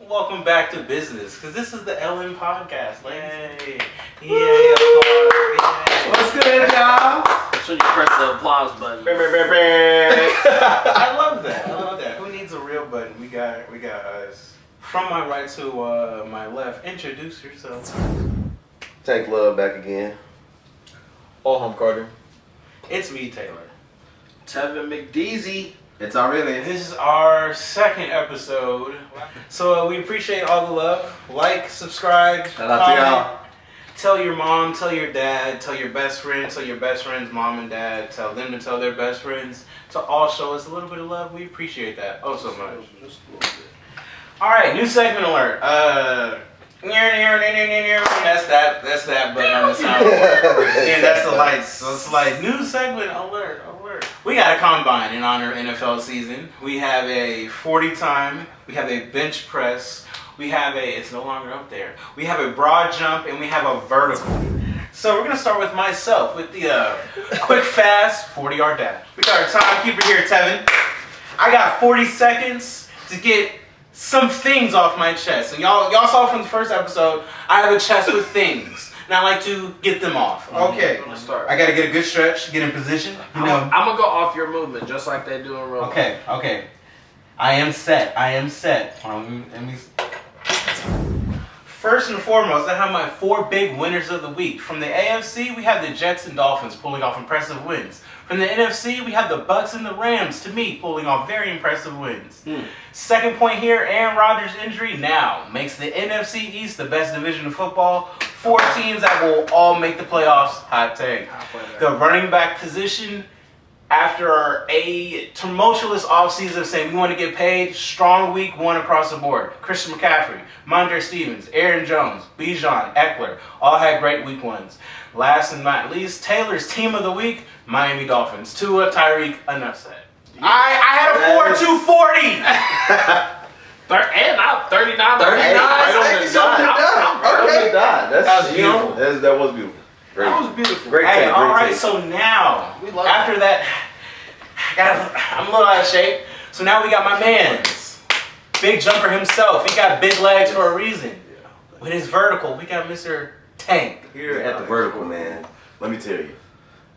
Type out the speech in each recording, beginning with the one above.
Welcome back to business, because this is the Alham podcast. Yay! Yay! Applause! Yay! What's good, y'all? That's when you press the applause button. I love that. I love that. Who needs a real button? We got us. From my right to my left, introduce yourself. Tank Love back again. Alham Carter. It's me, Taylor. Tevin McDeezy. It's aurelius. This is our second episode, so we appreciate all the love. Like, subscribe, Shout out to y'all. Tell your mom, tell your dad, tell your best friend, tell your best friend's mom and dad, tell them to tell their best friends, to all show us a little bit of love. We appreciate that oh so much. Just a little bit. All right, new segment alert. That's that button on the sound. Yeah, that's the lights. So it's like new segment alert. We got a combine in honor of NFL season. We have a 40 time. We have a bench press. We have it's no longer up there. We have a broad jump and we have a vertical. So we're gonna start with myself with the quick fast 40-yard dash. We got our timekeeper here, Tevin. I got 40 seconds to get some things off my chest. And y'all saw from the first episode, I have a chest with things. And I like to get them off. Okay. Let's start. I gotta get a good stretch, get in position. You know. I'm gonna go off your movement just like they do in real life. Okay. I am set. First and foremost, I have my 4 big winners of the week. From the AFC, we have the Jets and Dolphins pulling off impressive wins. From the NFC, we have the Bucks and the Rams, to me, pulling off very impressive wins. Second point here, Aaron Rodgers' injury now makes the NFC East the best division of football. 4 teams that will all make the playoffs. Hot take. The running back position, after a tumultuous offseason saying we want to get paid, strong week 1 across the board. Christian McCaffrey, Mondre Stevens, Aaron Jones, Bijan, Eckler, all had great week 1s. Last and not least, Taylor's team of the week, Miami Dolphins. Tua, Tyreek, enough said. I had a 4-2-40. And I'm 39. Right on the dot. That's beautiful. That was beautiful. Great. That was beautiful. Great Hey, take. all right, so now, after that, I'm a little out of shape. So now we got my man's big jumper himself. He got big legs for a reason. With his vertical, we got Mr. Tank. Here at the vertical, man. Let me tell you.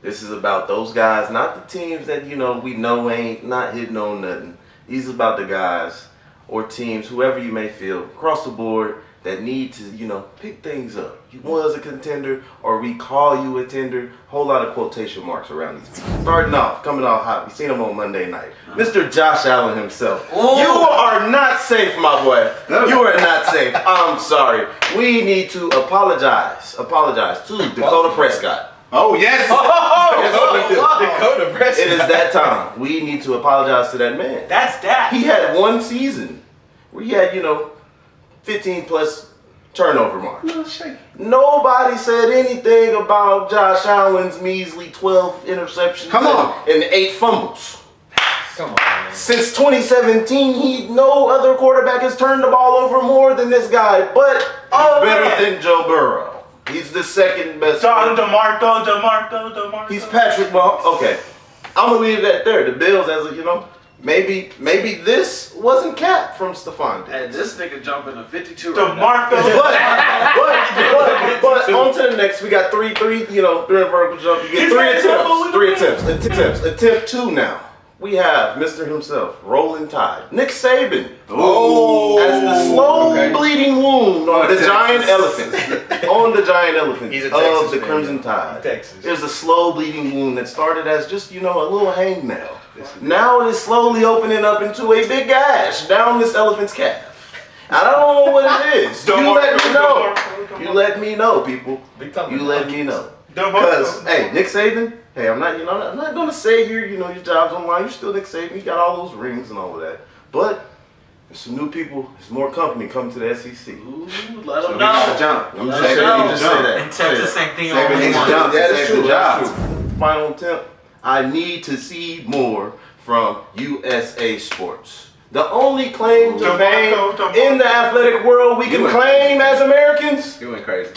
This is about those guys, not the teams that, we know ain't not hitting on nothing. These is about the guys or teams, whoever you may feel, across the board, that need to, pick things up. You was a contender, or we call you a tender. Whole lot of quotation marks around these people. Starting off, coming off hot. We seen him on Monday night. Mr. Josh Allen himself. Ooh. You are not safe, my boy. You are not safe. I'm sorry. We need to apologize to Dakota Prescott. Oh, yes. Dakota Prescott. It is that time. We need to apologize to that man. That's that. He had one season where he had, 15 plus turnover mark. Nobody said anything about Josh Allen's measly 12 interceptions and 8 fumbles. Come on, man. Since 2017, no other quarterback has turned the ball over more than this guy, but he's better than Joe Burrow. He's the second best. DeMarco. He's Patrick Mahomes. Okay, I'm gonna leave that there. The Bills, maybe this wasn't capped from Stephon Diggs. Hey, this nigga jumping to 52 DeMarco. But on to the next. We got three vertical jump. You get 3 attempts. Attempt 2 now. We have Mr. himself, Rolling Tide, Nick Saban. Oh, as the slow bleeding wound on the giant elephant. On the giant elephant He's a of Texas the man, Crimson Tide. Texas. There's a slow bleeding wound that started as just, a little hangnail. Now it is slowly opening up into a big gash down this elephant's calf. I don't know what it is. You let me know, people. You let me know. Because, hey, Nick Saban, I'm not gonna say here, your job's online. You're still Nick Saban. You got all those rings and all of that. But there's some new people. There's more company coming to the SEC. Ooh, let them So we know. gotta jump. I'm just Let saying. them You know. just say that. And Texas the same thing. Saban needs to jump. Yeah, that's Save true. the That's job. true. Final attempt. I need to see more from USA Sports. The only claim to fame in the athletic world we can claim as Americans You went crazy.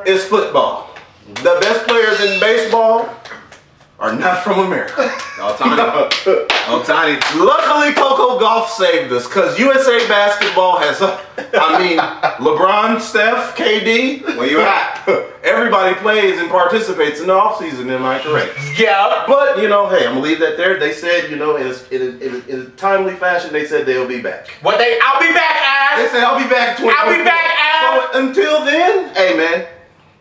is football. The best players in baseball are not from America. Otani. Luckily, Coco Golf saved us because USA basketball has, LeBron, Steph, KD. Where you at? Everybody plays and participates in the offseason, am I correct? Yeah. But, hey, I'm going to leave that there. They said, in a timely fashion, they said they'll be back. I'll be back, They ass. said, I'll be back in 2024. I'll be back, ass. So until then, hey, man.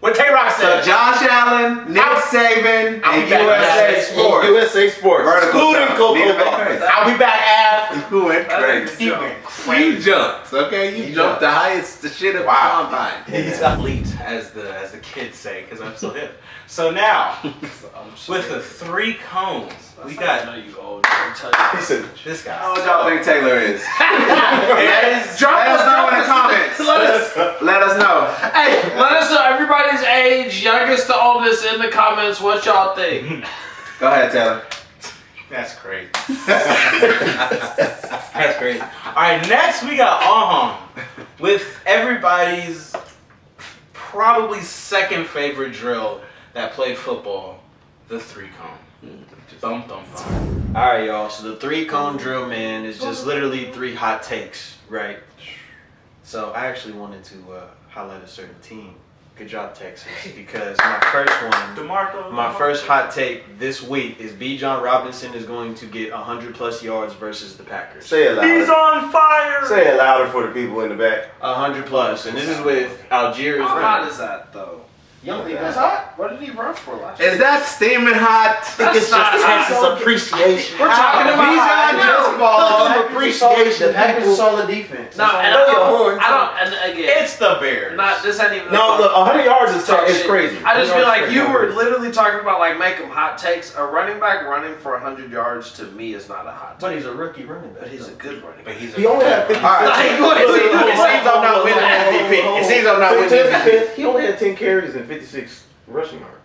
What Tay-Rock So said. Josh Allen, Nick Saban, I'll and be back. USA Sports. USA Sports. Vertical Including jump. Coco Need to make Golf. crazy. I'll be back, ass. You went crazy. He went You crazy. jumped, okay? You jumped the highest, the shit of Wow. combine. He's elite, as the kids say, because I'm still hip. So now, with the 3 cones, we I got know you old. I'm telling you. He said, this guy. How old y'all think Taylor is? That is- Drop Let us know in the us- comments. Let us know. Hey, let us know everybody's age, youngest to oldest, in the comments what y'all think. Go ahead, Taylor. That's great. That's great. All right, next we got Alham with everybody's probably second favorite drill that played football, the 3 cone. Thump, thump, thump. All right, y'all. So the 3 cone drill, man, is just literally 3 hot takes, right? So I actually wanted to highlight a certain team. Good job, Texas, because my first one, DeMarco. my first hot take this week is Bijan Robinson is going to get 100+ yards versus the Packers. say it louder. He's on fire. Say it louder for the people in the back. 100+, and this is with Algiers How hot running. is that though? You don't think that's hot? What did he run for last year? Is that steaming hot? That's not hot. Texas appreciation. We're talking about Bijan no. just ball. appreciation. The Packers are solid defense. No, and Throw your horns. I don't, and again, It's the Bears. not this ain't even. No, look, 100 yards is Talk is shit. crazy. I just feel like crazy. you were literally talking about like making hot takes. A running back running for 100 yards to me is not a hot But take. he's a rookie running back. But he's a good running But back. he's He only had 50. All right. Like, go ahead. It seems I'm not winning MVP. It seems I'm not winning MVP. He only had 10 carries and 56 rushing yards.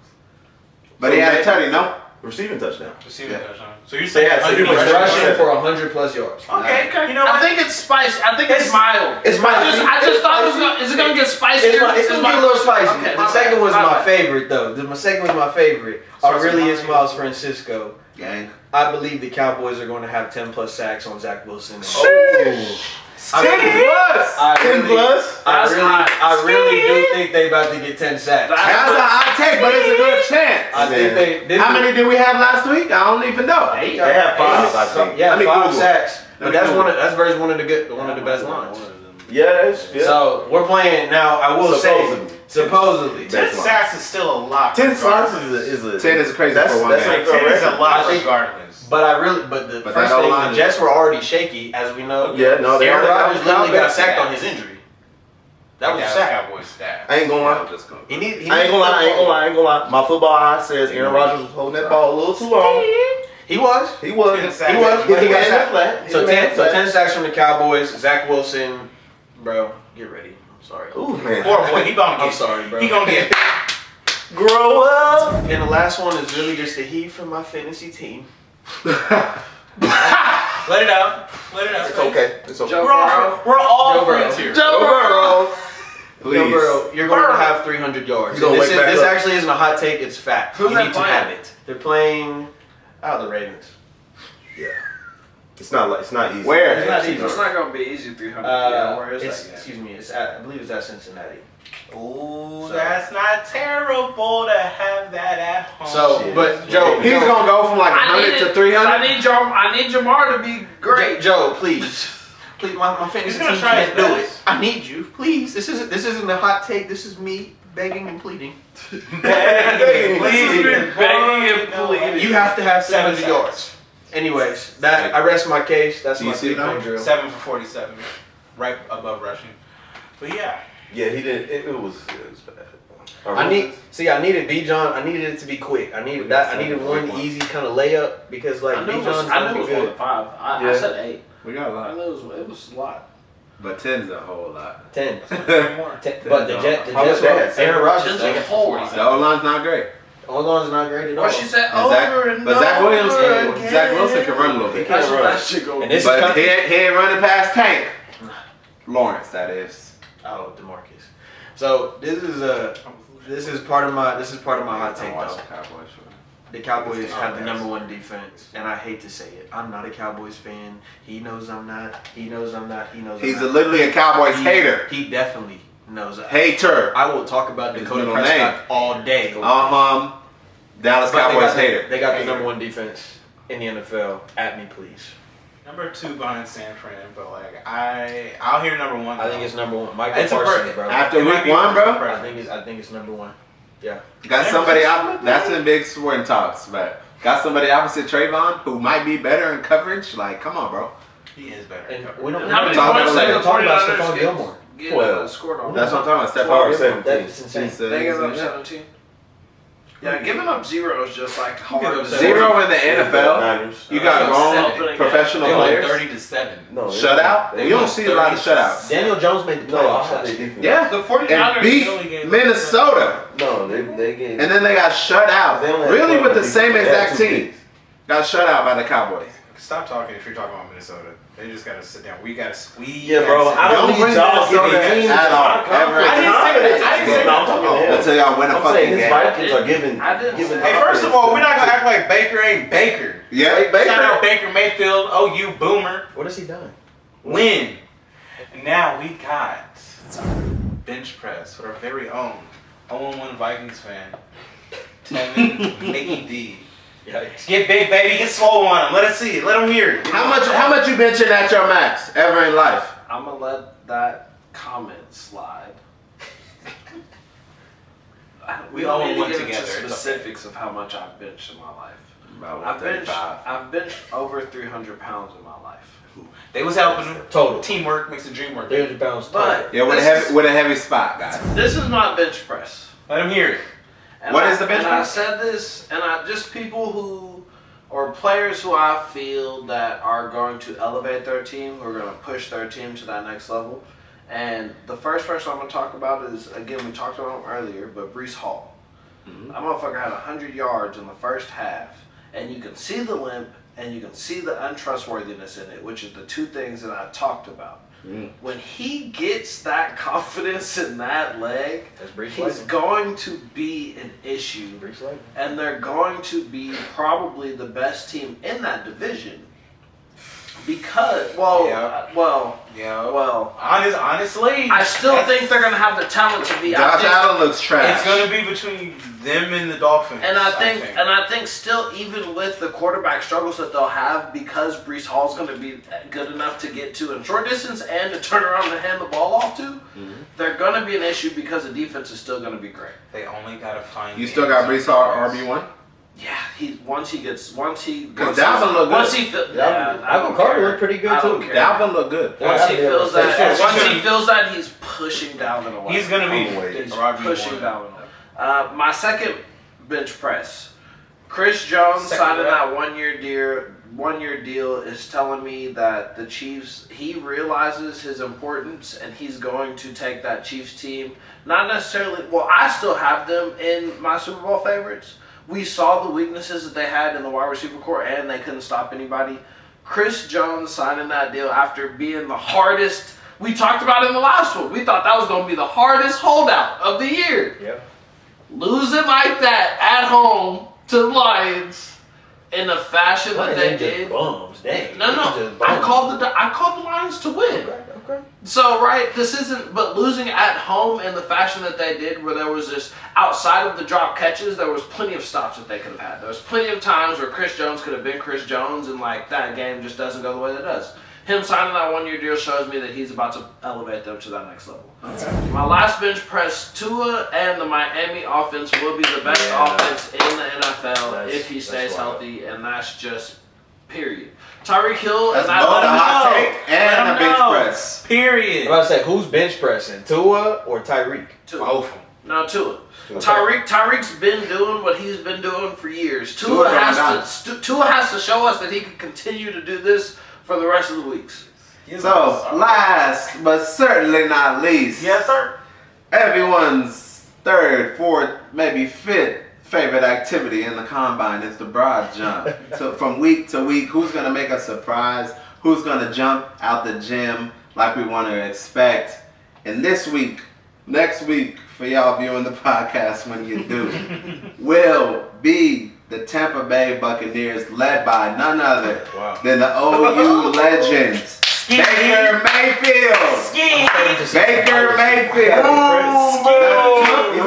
But he had a tutty, no? Receiving touchdown. Receiving touchdown. So you're They saying had 100 60 He's rushing rushing for 100+ yards. Okay, you know I what? think it's spicy. I think it's mild. It's mild. I just thought it was gonna. Is it gonna get spicier? It's gonna be a little spicy. Okay, the my second bad, was my my bad. favorite though. My second was my favorite. Aurelius Miles Francisco. Gang. I believe the Cowboys are going to have 10+ sacks on Zach Wilson. Oh. 10 plus. 10 plus. That's hot. I really do think they about to get 10 sacks. That's That's a hot take, but it's a good chance. I think they. How many did we have last week? I don't even know. Eight. They have 5, I think. Yeah, Let me 5 Google. sacks. Let But me that's Google. that's versus one of the best lines. Yeah, that's So we're playing now. I will Supposedly. say supposedly. 10 That's sacks is still a lot. 10 starts regardless. is a 10 is crazy that's, for one that's game. like 10 is a record. lot I think- regardless. But the But first that thing, O-line the Jets were already shaky, as we know. Yeah, no, they Aaron only- Rodgers literally got Yeah. sacked on his injury. That was a sack. Cowboys stat. I ain't gonna lie. He need, I ain't gonna lie. My football eye says Aaron Rodgers was holding that ball a little too long. He was. He was. 10 sacks. He was. But he got sacked. that flat. So 10 sacks from the Cowboys. Zach Wilson, bro, get ready. I'm sorry. Ooh, man. Poor boy, he gonna I'm get. sorry, bro. He gonna get. Grow up. And the last one is really just a heat from my fantasy team. Let it out. Let it out. It's okay. It's okay. Joe We're all, we're all Joe Burrow. friends here. Joe Burrow. Joe Please. Burrow, you're going to have 300 yards. You gonna This, wake back this up. actually isn't a hot take, it's fact. Who's you they need to playing? have it. They're playing the Ravens. Yeah. It's not easy. Where? It's not easy. It's not gonna be easy 300. Yeah, where is that game? Excuse me, I believe it's at Cincinnati. Ooh, that's not terrible to have that at home. So, shit. but Joe, He's Joe, gonna go from like 100 to 300. I need Jamar to be great. Joe, please. Please, my fantasy He's gonna team try can't his do best. it. I need you, please. This isn't a hot take. This is me begging and pleading. Begging, He's been begging and pleading. You have to have 7 700 yards. Anyways, that I rest my case. That's Do my you see 3-point that? drill. 7 for 47, right above rushing. But yeah, Yeah, he did. It was bad. I needed Bijan. I needed it to be quick. I needed that. I needed one easy kind of layup because like I knew it Bijan's was gonna be more than good. 5. I Yeah. said 8. We got a I lot. knew it was a lot. But 10's a whole lot. 10. more. But the Jets How much they had? were Aaron Rodgers. Just They a got whole 40. lot. The O-line's not great. O-line's not great at all. What she said And Zach- over and but Zach over Williams again. Zach Wilson can run a little bit. That's what run. that shit gonna And be. this is But coming. he ain't running past Tank. Lawrence, that is. Oh, DeMarcus. So this is part of my hot take Watch though. the Cowboys. The Cowboys have the #1 defense, and I hate to say it. I'm not a Cowboys fan. He knows I'm not. He knows I'm not. He knows He's I'm not. literally a Cowboys hater. He definitely knows. Hater. I will talk about His Dakota middle Prescott name. all day. Dallas But Cowboys hater. They got the #1 defense in the NFL. At me, please. Number 2 behind San Fran, but like I'll hear number 1. I think it's #1. Michael It's a Parsons, per- bro. After It might week be 1, bro. first I think it's #1. Yeah. Got somebody out. That's in big sporting talks, but got somebody opposite Trayvon who might be better in coverage. Like, come on, bro. He is better. And we don't How many talk points about did it. the talk about 49ers Stephon get- Gilmore. get, 12. scored on? That's what I'm talking about. Stephon Twelve, Gilmore. 17. That's insane. They gave up Yeah. 17. Yeah, giving up 0 is just like hard. give up to- 0 in the NFL. Niners. You got Seven. wrong professional They won players. 30-7. No, Shutout? they You don't won see a lot of 30. shutouts. Daniel Jones made the No, playoffs I last they year. defense. Yeah. The 49ers And beat really gave up- Minnesota. No, they gave. And then they got shut out. They only had Really 12 with the defense. same They had exact 2 team. picks. Got shut out by the Cowboys. Stop talking if you're talking about Minnesota. They just gotta sit down. We gotta. Yeah, bro. I don't Don't bring need y'all Minnesota giving teams at all. confidence. Ever. I didn't say that. I didn't say No, I'm that. talking to him. Until y'all win a I'm fucking saying his game. Vikings are giving. I didn't giving say- Hey, first of all, we're not gonna act like Baker ain't Baker. Yeah, Shout out Baker. Baker Mayfield. Oh, you boomer. What has he done? Win. And now we got bench press with our very own 0-1 Vikings fan, Tevin Mickey D. Yikes. Get big, baby. Get swole on him. Let us see it. Let him hear it. How much you benching at your max ever in life? I'm gonna let that comment slide. We don't all need to went get into together. It's okay. specifics of how much I've benched in my life. About I've benched over 300 pounds in my life. They was helping him. Total. Teamwork makes the dream work. 300 pounds total. But Yeah, with a heavy spot, guys. this is my bench press. Let him hear it. And What is the bench and press? I said this, and I just people who, or players who I feel that are going to elevate their team, who are going to push their team to that next level. And the first person I'm going to talk about is, again, we talked about him earlier, but Breece Hall. Mhm. That motherfucker had 100 yards in the first half, and you can see the limp, and you can see the untrustworthiness in it, which are the 2 things that I talked about. Mm. When he gets that confidence in that leg, That's Breece he's Lightning. going to be an issue. Breece Lightning. And they're going to be probably the best team in that division. Because, Yeah. Honestly, I still that's- think they're going to have the talent to be. Josh Allen looks trash. it's gonna be between them and the Dolphins. And I think still, even with the quarterback struggles that they'll have, because Breece Hall's going to be good enough to get to in short distance and to turn around and hand the ball off to, they're going to be an issue because the defense is still going to be great. they only gotta find. You the still end got zone Breece Hall plays. RB1? Yeah, once he Because Dalvin looked once good. he feels, Alvin Carter looked pretty good, too. Dalvin looked good. Once he feels that, once he gonna- feels that, he's pushing Dalvin away. He's gonna be He's RB1. pushing Dalvin away. My second bench press, Chris Jones Second signing rep. that one-year deal is telling me that the Chiefs, he realizes his importance and he's going to take that Chiefs team. Not necessarily. Well, I still have them in my Super Bowl favorites. We saw the weaknesses that they had in the wide receiver core, and they couldn't stop anybody. Chris Jones signing that deal after being the hardest. We talked about it in the last one. We thought that was going to be the hardest holdout of the year. Yep. Losing like that at home to the Lions in the fashion that they Lions ain't just did. Bums, dang. No, Just bums. I called the Lions to win. Okay. So, right, this isn't, but losing at home in the fashion that they did, where there was this, outside of the drop catches, there was plenty of stops that they could have had. There was plenty of times where Chris Jones could have been Chris Jones, and, like, that game just doesn't go the way that it does. Him signing that one-year deal shows me that he's about to elevate them to that next level. Okay. My last bench press, Tua and the Miami offense will be the best offense in the NFL That's- if he stays that's wild. healthy, and that's just period. Tyreek Hill, That's and both I a hot know. take and a bench press. Period. I'm about to say, who's bench pressing? Tua or Tyreek? Tua. Both of them. No, Tua. Tua. Tyreek's been doing what he's been doing for years. Tua Tua going has to show us that he can continue to do this for the rest of the weeks. So, last but certainly not least, Yes, sir. everyone's third, fourth, maybe fifth favorite activity in the combine is the broad jump. So from week to week, who's going to make a surprise? Who's going to jump out the gym like we want to expect? And this week, next week, for y'all viewing the podcast when you do, will be the Tampa Bay Buccaneers, led by none other Wow. than the OU legends, Baker Mayfield. Baker Mayfield.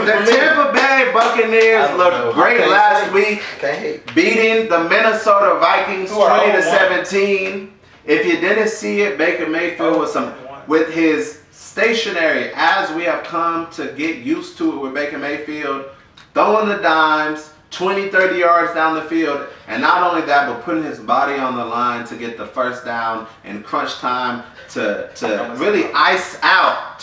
The Tampa Bay Buccaneers looked great last week, beating the Minnesota Vikings 20-17. If you didn't see it, Baker Mayfield with his stationary, as we have come to get used to it with Baker Mayfield, throwing the dimes 20, 30 yards down the field, and not only that, but putting his body on the line to get the first down in crunch time to really ice out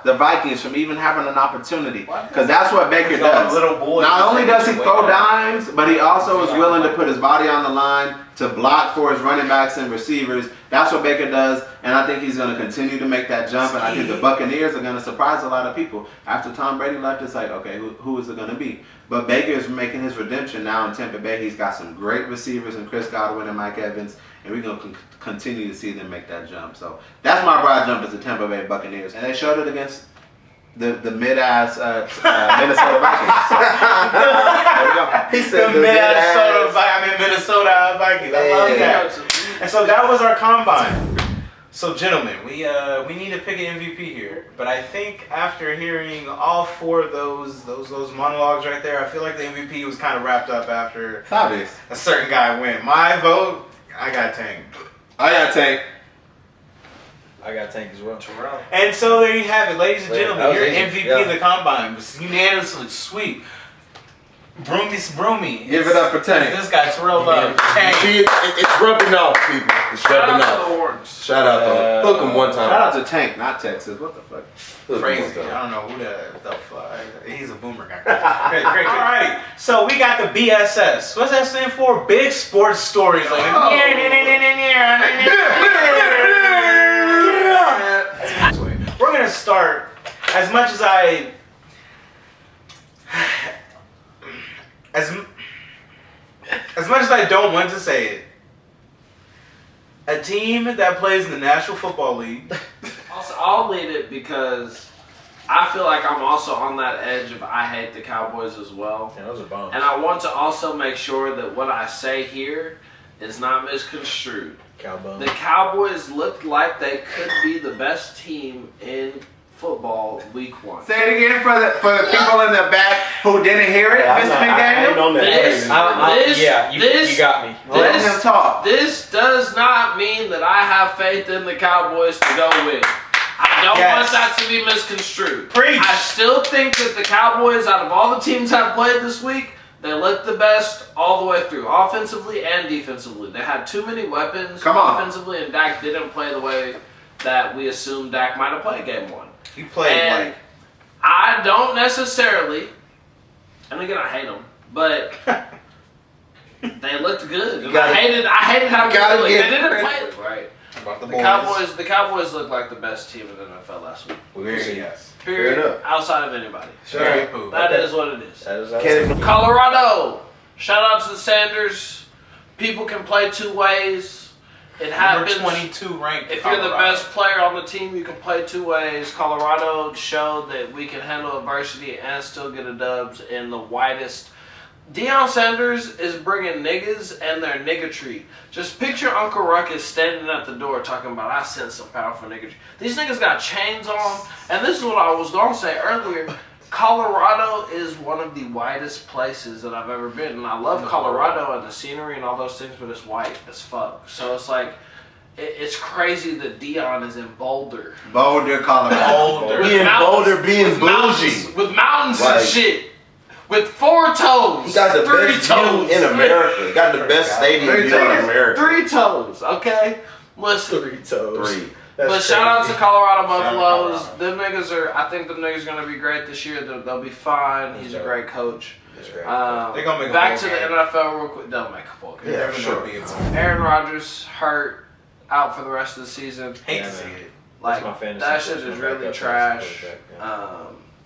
the Vikings from even having an opportunity. Because that's what Baker does. Not only does he throw dimes, but he also is willing to put his body on the line to block for his running backs and receivers. That's what Baker does, and I think he's going to continue to make that jump, and I think the Buccaneers are going to surprise a lot of people. After Tom Brady left, it's like, okay, who is it going to be? But Baker is making his redemption now in Tampa Bay. He's got some great receivers in Chris Godwin and Mike Evans, and we're going to continue to see them make that jump. So that's my broad jump as the Tampa Bay Buccaneers, and they showed it against the mid-ass Minnesota Vikings. There we go. He said Minnesota Vikings. I love that. And so that was our combine. So gentlemen, we need to pick an MVP here. But I think after hearing all four of those monologues right there, I feel like the MVP was kind of wrapped up after It's obvious. a certain guy went. My vote, I got Tank. I got Tank. I got Tank as well. And so there you have it, ladies and That gentlemen. was Your easy. MVP of the combine was unanimously sweep. Broomy. Give it up for Tank. This guy, Terrell Love. Tank. See, it's rubbing off, people. It's rubbing off. Horns. Shout out to him. Hook him one time. Shout out to Tank, not Texas. What the fuck? Hook him Crazy. one time. I don't know who the fuck. He's a boomer guy. Great. Alrighty. So we got the BSS. What's that stand for? Big sports stories. Like, we're gonna start. As much as I don't want to say it, a team that plays in the National Football League. Also, I'll lead it because I feel like I'm also on that edge of I hate the Cowboys as well. Yeah, those are bombs. And I want to also make sure that what I say here is not misconstrued. Cowboys. The Cowboys looked like they could be the best team in football week 1. Say it again for the people in the back who didn't hear it, Mr. McDaniel. This you got me. Let him talk. This does not mean that I have faith in the Cowboys to go win. I don't want that to be misconstrued. Preach. I still think that the Cowboys, out of all the teams I've played this week, they looked the best all the way through, offensively and defensively. They had too many weapons offensively, and Dak didn't play the way that we assumed Dak might have played game 1. He played I don't necessarily, and again, I hate them, but they looked good. I hated how good they looked. They didn't play right. The Cowboys looked like the best team in the NFL last week. Yes. Period. Outside of anybody. Sure. That is what it is. That is Colorado. Shout out to the Sanders. People can play two ways. It happens. Number 22 ranked. If you're the best player on the team, you can play two ways. Colorado showed that we can handle adversity and still get a dubs in the widest. Deion Sanders is bringing niggas and their niggatry. Just picture Uncle Ruckus standing at the door talking about, I sense some powerful niggatry. These niggas got chains on, and this is what I was going to say earlier. Colorado is one of the whitest places that I've ever been, and I love Colorado and the scenery and all those things, but it's white as fuck. So it's like, it's crazy that Deion is in Boulder. Boulder, Colorado. Being bougie. With mountains and shit. With 4 toes. He got the 3 best toes. view in America. He got the best stadium view in America. 3 toes, okay? Listen. 3 toes. 3. But shout out to Colorado Buffaloes. I think them niggas are going to be great this year. They'll be fine. He's a great coach. They're gonna make back a to the game. NFL real quick. They'll make a bowl game. Yeah, for sure. Aaron Rodgers hurt, out for the rest of the season. Hate to see it. Like, my fantasy that shit coach is went really back up trash.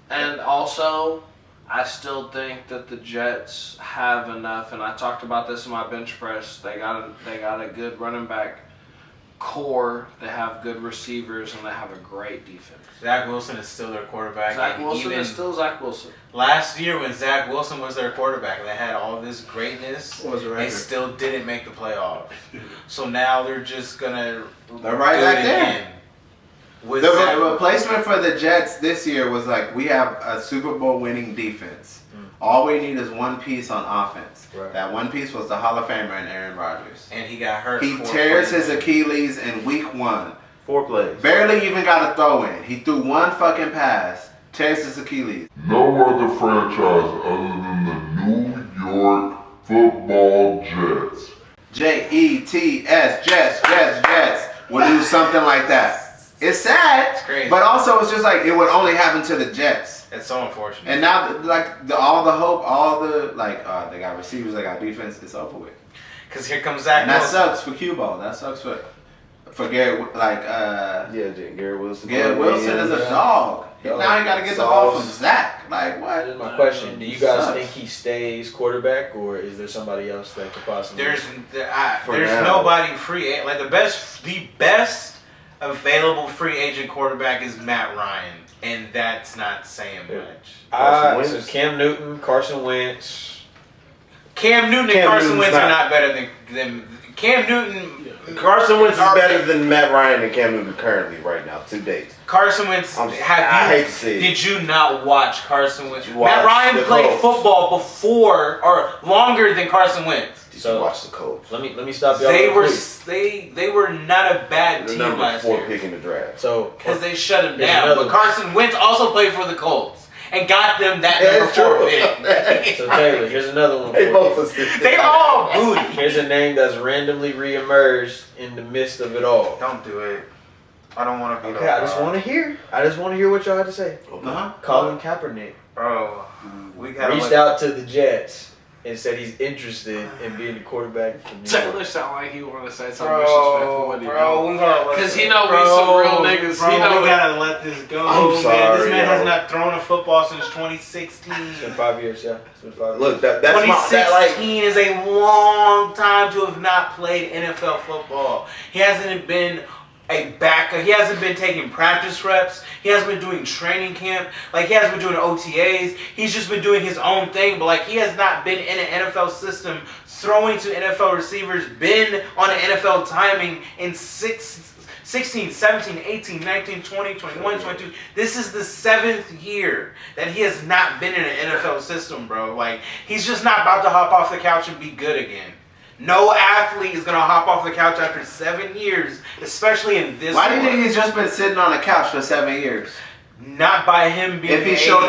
and And also, I still think that the Jets have enough, and I talked about this in my bench press. They got a good running back core, they have good receivers, and they have a great defense. Zach Wilson is still their quarterback. Zach and Wilson even is still Zach Wilson. last year when Zach Wilson was their quarterback, they had all this greatness. What was the They record? still didn't make the playoffs. So now they're just gonna They're right do back it there. again. With The Zach- replacement for the Jets this year was like, we have a Super Bowl winning defense. All we need is one piece on offense. Right. That one piece was the Hall of Famer in Aaron Rodgers. and he got hurt. He 4 tears plays. his Achilles in week 1. 4 plays. Barely even got a throw in. He threw one fucking pass. Tears his Achilles. No other franchise other than the New York Football Jets. Jets would do something like that. It's sad, It's crazy. but also it's just like it would only happen to the Jets. It's so unfortunate. And now, like all the hope, all the they got receivers, they got defense. It's over with. Because here comes Zach And that Wilson. sucks for Q-Ball. That sucks for Garrett. Garrett Wilson. Garrett Wilson is a dog. Now he got to get the ball from Zach. Like what? Here's my question: do you guys Sucks. think he stays quarterback, or is there somebody else that could possibly? There's For there's now. nobody free like the best available free agent quarterback is Matt Ryan, and that's not saying much. Carson So Wentz? Cam Newton, Carson Wentz. Cam Newton and Cam Carson Newton's Wentz are not- not better than Cam Newton. Carson Wentz is better than Matt Ryan and Cam Newton currently right now, to date. Carson Wentz. I hate to see it. Did you not watch Carson Wentz? You Matt watched Ryan the played Colts. football before or longer than Carson Wentz. Did So- you watch the Colts? Let me stop y'all. They real were quick. they were not a bad The team number last 4 year pick in the draft. So because they shut him Here's down. another But one. Carson Wentz also played for the Colts and got them that Yeah, number it's 4 true. pick. So Taylor, here's another one. They For both you. assisted. They all booty. Here's a name that's randomly reemerged in the midst of it all. Don't do it. I don't want to be Okay, I just want to hear. I just want to hear what y'all had to say. Uh-huh. Colin Kaepernick Bro, we got reached out to the Jets and said he's interested in being the quarterback for New York. Taylor sound like he want to say something disrespectful when he don't. we gotta let 'Cause this- he know we some real niggas. Bro, He know we it. gotta let this go, I'm man. sorry, This man has yo. not thrown a football since It's been 2016. 5 years, yeah. It's been 5 years. Look, that's my 2016 is a long time to have not played NFL football. He hasn't been a backup. He hasn't been taking practice reps. He hasn't been doing training camp. Like, he hasn't been doing OTAs. He's just been doing his own thing. But, like, he has not been in an NFL system throwing to NFL receivers, been on an NFL timing in 16, 17, 18, 19, 20, 21, 22. This is the 7th year that he has not been in an NFL system, bro. Like, he's just not about to hop off the couch and be good again. No athlete is going to hop off the couch after 7 years, especially in this Why do you one. think he's just been sitting on the couch for 7 years? Not by him being If he showed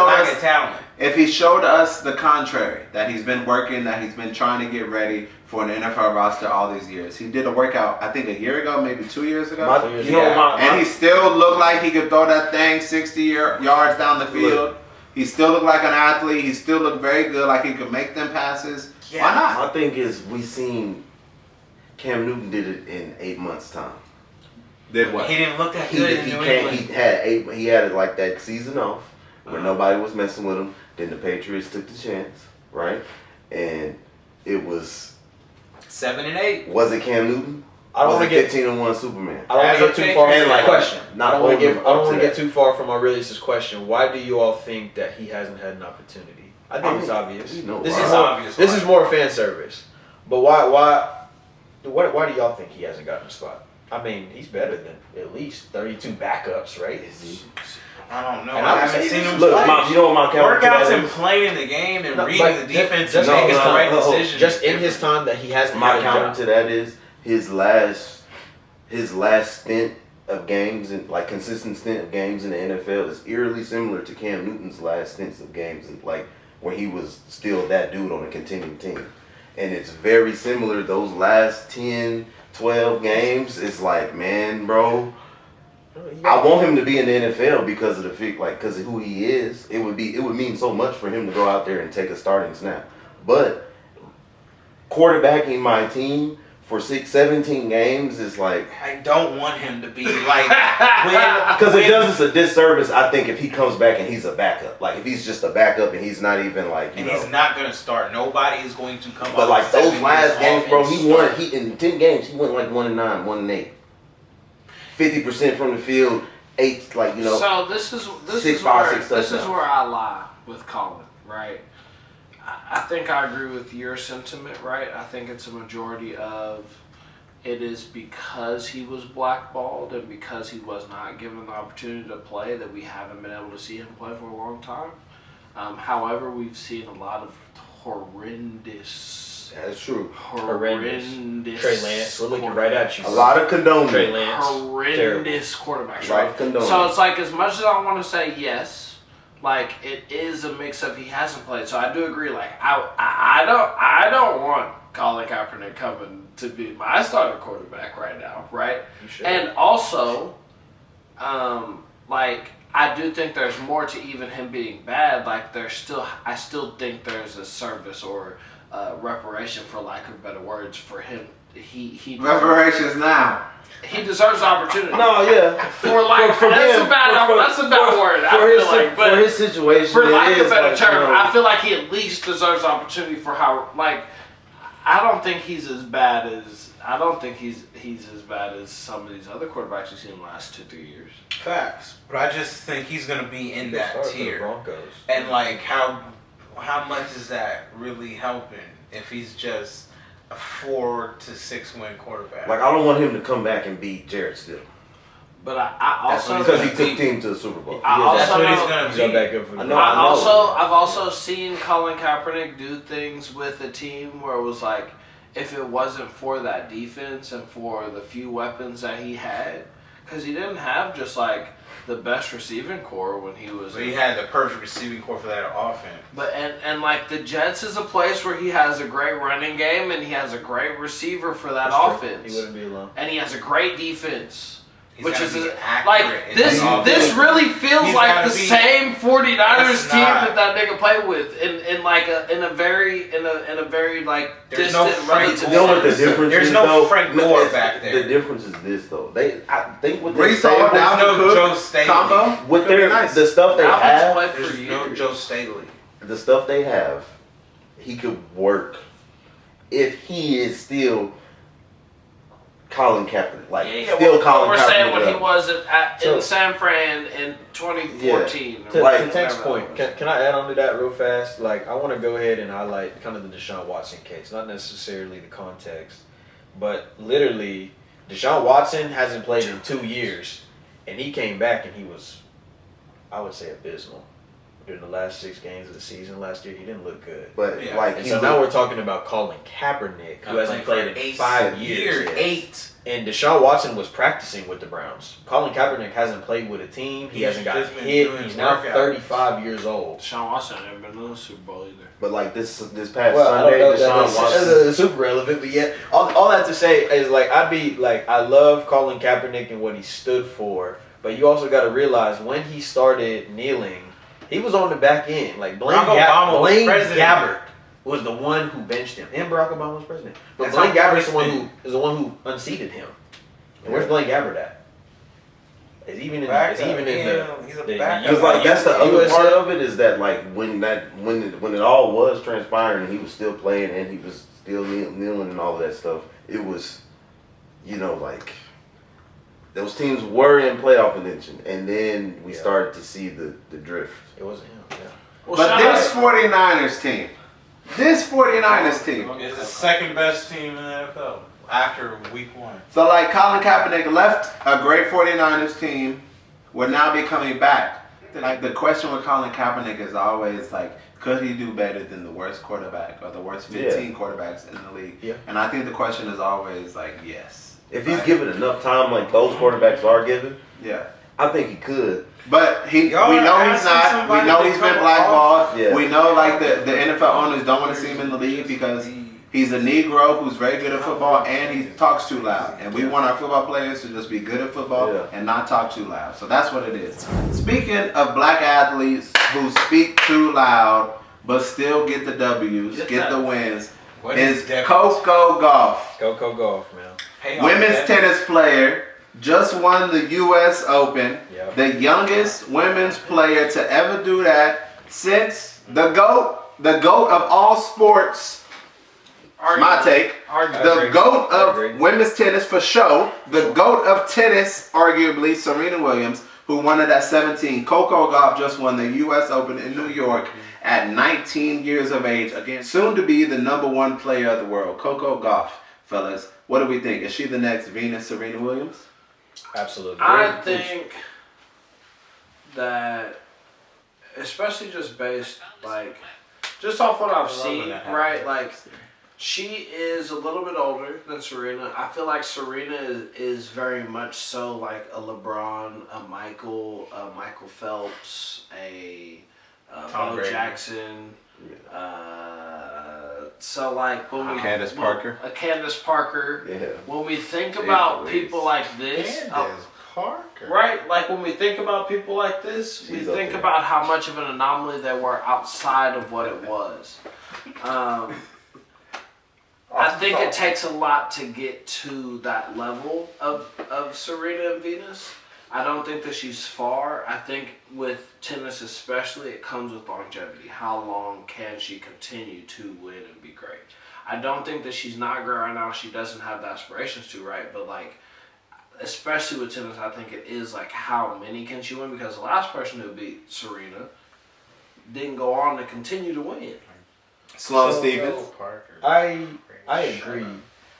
lack us- of talent. If he showed us the contrary, that he's been working, that he's been trying to get ready for an NFL roster all these years. He did a workout, I think a year ago, maybe 2 years ago. And he still looked like he could throw that thing 60 yards down the field. He still looked like an athlete. He still looked very good, like he could make them passes. Yeah. Why not? My thing is, we seen Cam Newton did it in 8 months' time. Did what? He didn't look that He good in he New can't. England. He had it like that season off where nobody was messing with him. Then the Patriots took the chance, right? And it was 7 and 8. was it Cam Newton? I don't Was want it to get 15-1 Superman? I don't want to get too far from And the like, question. not I don't want to holding get. I don't up want to to get that. too far from Aurelius' question. Why do you all think that he hasn't had an opportunity? I think it's obvious. we know This why. is It's more, obvious This why. is more fan service. But why do y'all think he hasn't gotten a spot? I mean, he's better than at least 32 backups, right? Is he? I don't know. And I I would haven't say seen this him is- Look, play. you know what my counter to Workouts that and is? playing the game and No, reading but the defense just and in making his the right time- decision. Just in his time that he hasn't My had a counter job. to that is his last stint of games and like consistent stint of games in the NFL is eerily similar to Cam Newton's last stints of games, and like where he was still that dude on a contending team. And it's very similar. Those last 10, 12 games, it's like, man, bro, I want him to be in the NFL because of because of who he is. It would mean so much for him to go out there and take a starting snap. But quarterbacking my team for 17 games is like. I don't want him to be like Because it does us a disservice, I think, if he comes back and he's a backup. Like, if he's just a backup and he's not even like, you know. He's not gonna start. Nobody is going to come. But like those last games, bro, he won. He in 10 games, he went like 1-9, 1-8, 50% from the field, 8, like, you know. So this is where I lie with Colin, right? I think I agree with your sentiment, right? I think it's a majority of it is because he was blackballed and because he was not given the opportunity to play that we haven't been able to see him play for a long time. However, we've seen a lot of horrendous. That's true. Horrendous. Trey Lance, we're looking right at you. A lot of condonement. Trey Lance. Horrendous quarterbacks, A lot right? of condonement. So it's like, as much as I want to say yes, like, it is a mix of he hasn't played. So I do agree. Like, I don't want Colin Kaepernick coming to be my starting quarterback right now, right? And also, like, I do think there's more to even him being bad. Like, I still think there's a service or reparation, for lack of better words, for him. He Reparations now. He deserves the opportunity. No, yeah. For like, that's a bad word. For his situation, for lack of a better like, term, you know, I feel like he at least deserves the opportunity for how, like, I don't think he's as bad as some of these other quarterbacks we've seen in the last 2-3 years. Facts, but I just think he's gonna be in that tier. Broncos. And like, how much is that really helping if he's just a 4 to 6 win quarterback? like, I don't want him to come back and beat Jarrett still. But I also, Because he took team to the Super Bowl. That's what he's gonna be. Back up for the I've also seen Colin Kaepernick do things with a team where it was like, if it wasn't for that defense and for the few weapons that he had, because he didn't have just like the best receiving core when he was. But he had the perfect receiving core for that offense. But and like the Jets is a place where he has a great running game and he has a great receiver for that offense. He wouldn't be alone. And he has a great defense. He's Which is accurate like in this. the offense. This really feels He's like gotta the be- same 49ers team not. that nigga played with in a very like There's no distant Frank relative. You know what the difference There's is, no though? Frank No, Gore it's- back there. The difference is this, though. I think what they Brees say Hall with- down no to Cook Joe Staley. combo. with Could be their nice. the stuff they Alham's have, played for There's no years. Joe Staley. the stuff they have, he could work if he is still Colin Kaepernick, like still what Colin we're Kaepernick. saying when he was So- in San Fran in 2014. To, Right. to Tank's point, can I add on to that real fast? Like, I want to go ahead and highlight kind of the Deshaun Watson case, not necessarily the context, but literally, Deshaun Watson hasn't played in 2 years, and he came back and he was, I would say, abysmal. During the last 6 games of the season last year, he didn't look good. But Yeah. like And he so now we're talking about Colin Kaepernick, who hasn't played in 5 years. 8. And Deshaun Watson was practicing with the Browns. Colin Kaepernick hasn't played with a team. He He's hasn't got just been hit. doing He's his now workouts. 35 years old. Sean Watson never been in the Super Bowl either. but like this past Well, I don't Sunday, know if Deshaun that's Watson. super relevant, but yet all that to say is like I'd be like I love Colin Kaepernick and what he stood for, but you also got to realize when he started kneeling, he was on the back end. Like Blaine Barack Obama was Blaine president. Gabbert was the one who benched him, and Barack Obama was president. But That's Blaine how Gabbert is the president- one who unseated him. And where's Blaine Gabbert at? Is even in Backup. is even in Yeah, he's a the backup. Because like that's the other USA. part of it is that like when it all was transpiring and he was still playing and he was still kneeling and all of that stuff, it was, you know, like those teams were in playoff contention, and then we started to see the drift. It wasn't him. Yeah. Well, But shout this out- 49ers team, this 49ers team. It's the second best team in the NFL after week 1. So like Colin Kaepernick left a great 49ers team, would now be coming back. Like the question with Colin Kaepernick is always like, could he do better than the worst quarterback or the worst 15 quarterbacks in the league? Yeah. And I think the question is always like, yes. If he's Right? given enough time, like those quarterbacks are given, Yeah. I think he could. But we Y'all know are he's asking not. somebody We know to he's been come blackballed. Yeah. We know like the NFL owners don't want to see him in the league because he's a Negro who's very good at football and he talks too loud. And we want our football players to just be good at football Yeah. and not talk too loud. So that's what it is. Speaking of black athletes who speak too loud but still get the W's, get the wins, What is Devin? Coco Gauff. Coco Gauff, man. Hey, on Women's Devin. tennis player, just won the U.S. Open. Yep. The youngest women's player to ever do that since the GOAT of all sports. My take. The GOAT of women's tennis for show. The GOAT of tennis, arguably, Serena Williams, who won it at 17. Coco Gauff just won the U.S. Open in New York at 19 years of age. Again, soon to be the #1 player of the world. Coco Gauff, fellas. What do we think? Is she the next Venus Serena Williams? Absolutely. I think that, especially just based, like, just off what I've seen, right? Like, she is a little bit older than Serena. I feel like Serena is very much so like a LeBron, a Michael Phelps, a Bo Brady. Jackson. So like when we Candace Parker. a Candace Parker. Yeah. When we think about people like this, Parker. right? Like when we think about people like this, we She's up think there. about how much of an anomaly they were outside of what it was. I think it takes a lot to get to that level of Serena and Venus. I don't think that she's far. I think with tennis especially, it comes with longevity. How long can she continue to win and be great? I don't think that she's not great right now. She doesn't have the aspirations to, right? But like, especially with tennis, I think it is like how many can she win? Because the last person who beat Serena didn't go on to continue to win. Sloane Stephens. I agree.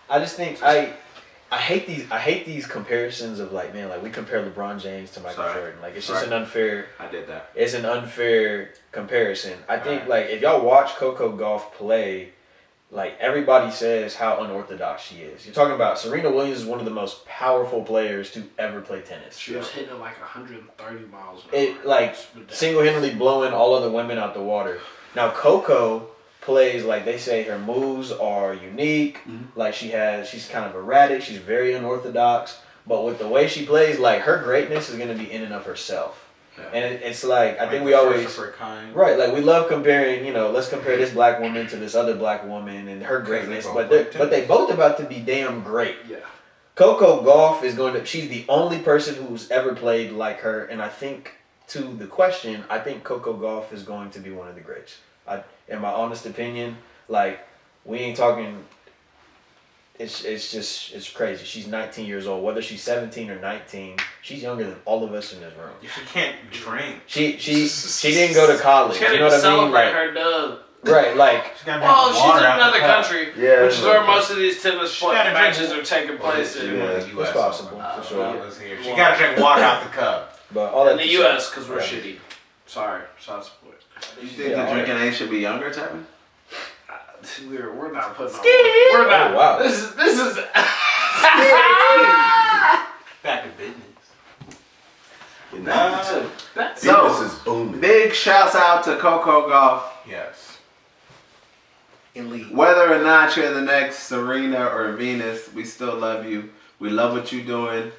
I just think I hate these comparisons of like, man, like we compare LeBron James to Michael Jordan. Like it's just an unfair. I did that. It's an unfair comparison. I think like if y'all watch Coco Gauff play, like everybody says how unorthodox she is. You're talking about Serena Williams is one of the most powerful players to ever play tennis. She was hitting like 130 miles an hour. It like single-handedly blowing all other women out the water. Now Coco plays like they say her moves are unique. Like she's kind of erratic. She's very unorthodox. But with the way she plays, like her greatness is gonna be in and of herself. Yeah. And it's like I think we always right. Like we love comparing. You know, let's compare this black woman to this other black woman and her greatness. But they both about to be damn great. Yeah. Coco Gauff is going to. She's the only person who's ever played like her. And I think to the question, I think Coco Gauff is going to be one of the greats. In my honest opinion, like we ain't talking. It's crazy. She's 19 years old. Whether she's 17 or 19, she's younger than all of us in this room. She can't drink. She didn't go to college. She can't you know even what I mean? celebrate Like, her dub. right, like She's in another country, Yeah, which is where most of these tennis gotta matches drink- are taking place in. it's possible for sure. She gotta drink water out the cup. But all that In the to U.S. say- because we're shitty. Sorry, shots support. You think the drinking age should be younger, Tevin? We're not putting on. We're not. Oh, wow. This is. Back to business. So, is booming. big shouts out to Coco Gauff. Yes. Whether or not you're the next Serena or Venus, we still love you. We love what you're doing.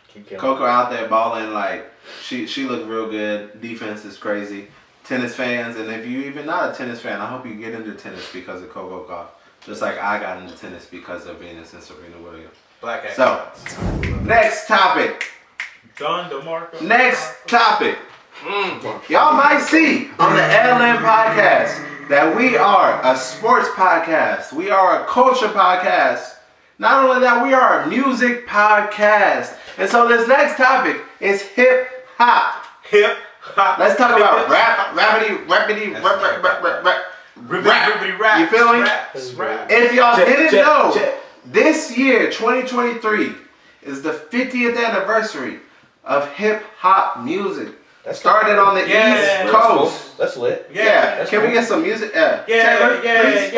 Keep killing. Coco out there balling like she looked real good. Defense is crazy. Tennis fans, and if you're even not a tennis fan, I hope you get into tennis because of Coco Gauff. Just like I got into tennis because of Venus and Serena Williams. Black So, next topic. Don DeMarco. Next topic. Y'all might see on the Alham podcast that we are a sports podcast. We are a culture podcast. Not only that, we are a music podcast. And so this next topic is hip hop. Hip hop. Let's talk about rap. You feel me? If y'all didn't know, this year, 2023, is the 50th anniversary of hip hop music. That's Started on the East Coast. That's lit. Yeah. That's Can we cool. get some music? Taylor, please.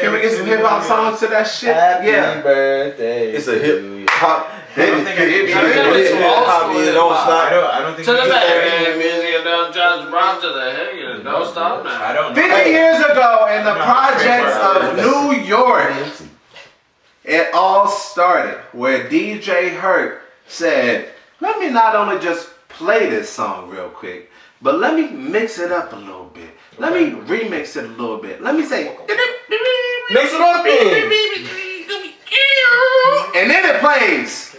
Can we get some hip hop songs to that shit? Happy birthday. It's a hip hop. I don't think I did. It don't stop. I don't think To the we back, did. man. Music don't judge Brown to the head. You don't stop now. I don't know. 50 years ago in the projects of New York, it all started where DJ Hurt said, let me not only just play this song real quick, but let me mix it up a little bit. Let me remix it a little bit. Let me say, Mix it up then. and then it plays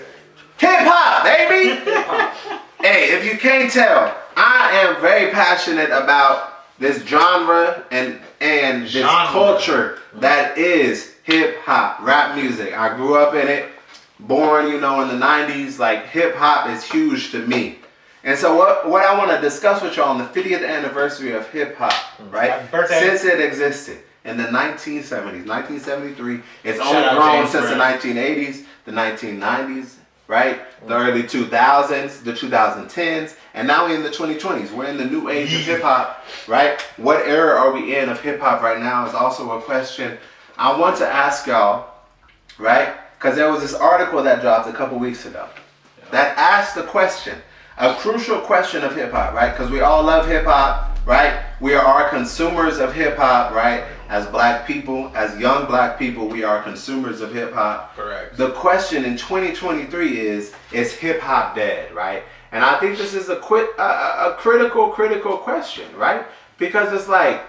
hip hop, baby. Hey, if you can't tell, I am very passionate about this genre and this culture that is hip hop, rap music. I grew up in it, born, in the 90s. Like, hip hop is huge to me. And so what I want to discuss with y'all on the 50th anniversary of hip hop, right? Since it existed in the 1970s, 1973, it's only grown since the 1980s, the 1990s, right? The early 2000s, the 2010s, and now we're in the 2020s. We're in the new age of hip hop, right? What era are we in of hip hop right now is also a question I want to ask y'all, right? Because there was this article that dropped a couple weeks ago that asked the question, a crucial question of hip hop, right? Because we all love hip hop, right? We are consumers of hip hop, right? As black people, as young black people, we are consumers of hip hop. Correct. The question in 2023 is hip hop dead, right? And I think this is a critical question, right? Because it's like,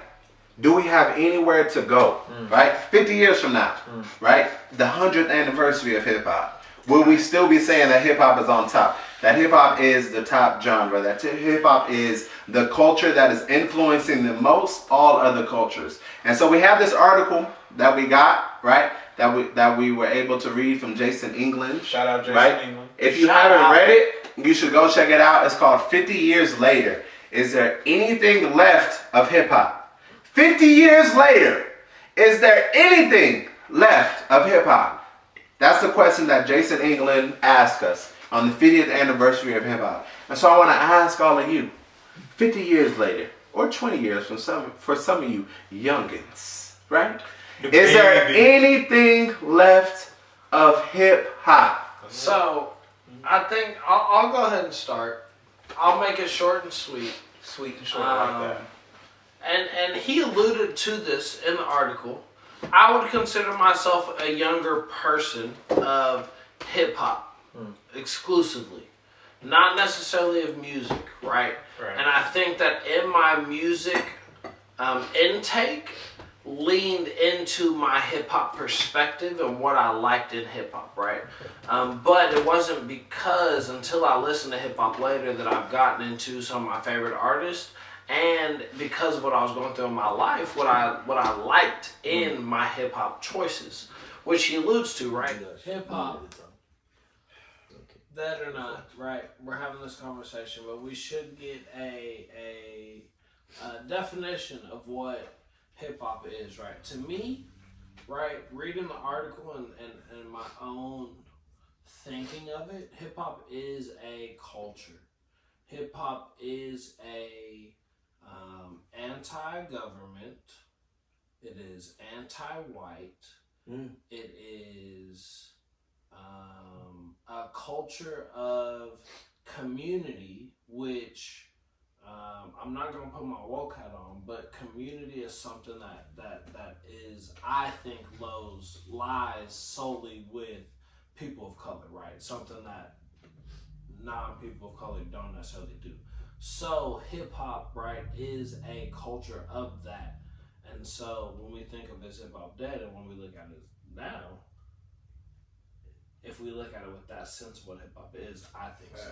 do we have anywhere to go, right? 50 years from now, right? The 100th anniversary of hip hop. Will we still be saying that hip hop is on top? That hip hop is the top genre. That hip hop is the culture that is influencing the most all other cultures. And so we have this article that we got, right? That we were able to read from Jason England. Shout out Jason right? England. If you haven't read it, you should go check it out. It's called 50 Years Later. Is there anything left of hip hop? 50 years later, is there anything left of hip hop? That's the question that Jason England asked us on the 50th anniversary of hip hop. And so I want to ask all of you, 50 years later, or 20 years for some of you youngins, right? Is there anything left of hip hop? So, I think I'll go ahead and start. I'll make it short and sweet. Sweet and short like that. And he alluded to this in the article. I would consider myself a younger person of hip hop exclusively, not necessarily of music, right? And I think that in my music intake leaned into my hip hop perspective and what I liked in hip hop, right? But it wasn't because until I listened to hip hop later that I've gotten into some of my favorite artists. And because of what I was going through in my life, what I liked in my hip hop choices, which he alludes to, right? Hip hop, that or not, right? We're having this conversation, but we should get a definition of what hip hop is, right? To me, right, reading the article and my own thinking of it, hip hop is a culture. Hip hop is a anti-government. It is anti-white. It is a culture of community, which I'm not going to put my woke hat on, but community is something that is, I think, lies solely with people of color, right? Something that non-people of color don't necessarily do. So hip-hop, right, is a culture of that. And so when we think of this hip-hop dead and when we look at it now, if we look at it with that sense of what hip-hop is, I think so.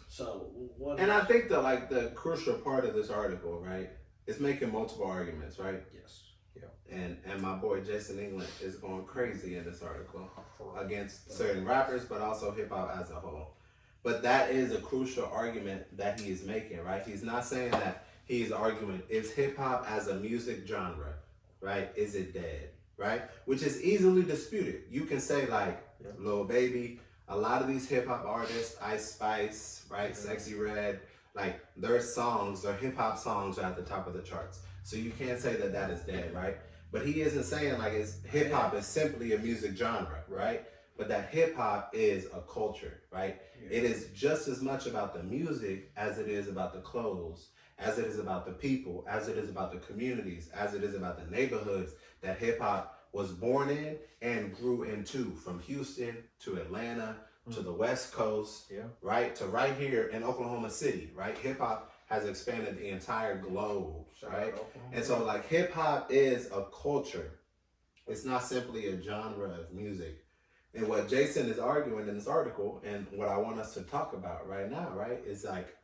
So what? And I think the crucial part of this article, right, is making multiple arguments, right? Yes. Yeah. And my boy Jason England is going crazy in this article against certain rappers, but also hip-hop as a whole. But that is a crucial argument that he is making, right? He's not saying that, he's arguing, is hip-hop as a music genre, right? Is it dead, right? Which is easily disputed. You can say like, Lil Baby, a lot of these hip-hop artists, Ice Spice, right? Sexy Red, like their songs, their hip-hop songs are at the top of the charts. So you can't say that is dead, right? But he isn't saying like hip-hop is simply a music genre, right? But that hip-hop is a culture, right? Yeah. It is just as much about the music as it is about the clothes, as it is about the people, as it is about the communities, as it is about the neighborhoods that hip-hop was born in and grew into, from Houston to Atlanta to the West Coast, right? To right here in Oklahoma City, right? Hip-hop has expanded the entire globe, right? And so like hip hop is a culture. It's not simply a genre of music. And what Jason is arguing in this article, and what I want us to talk about right now, right, is like,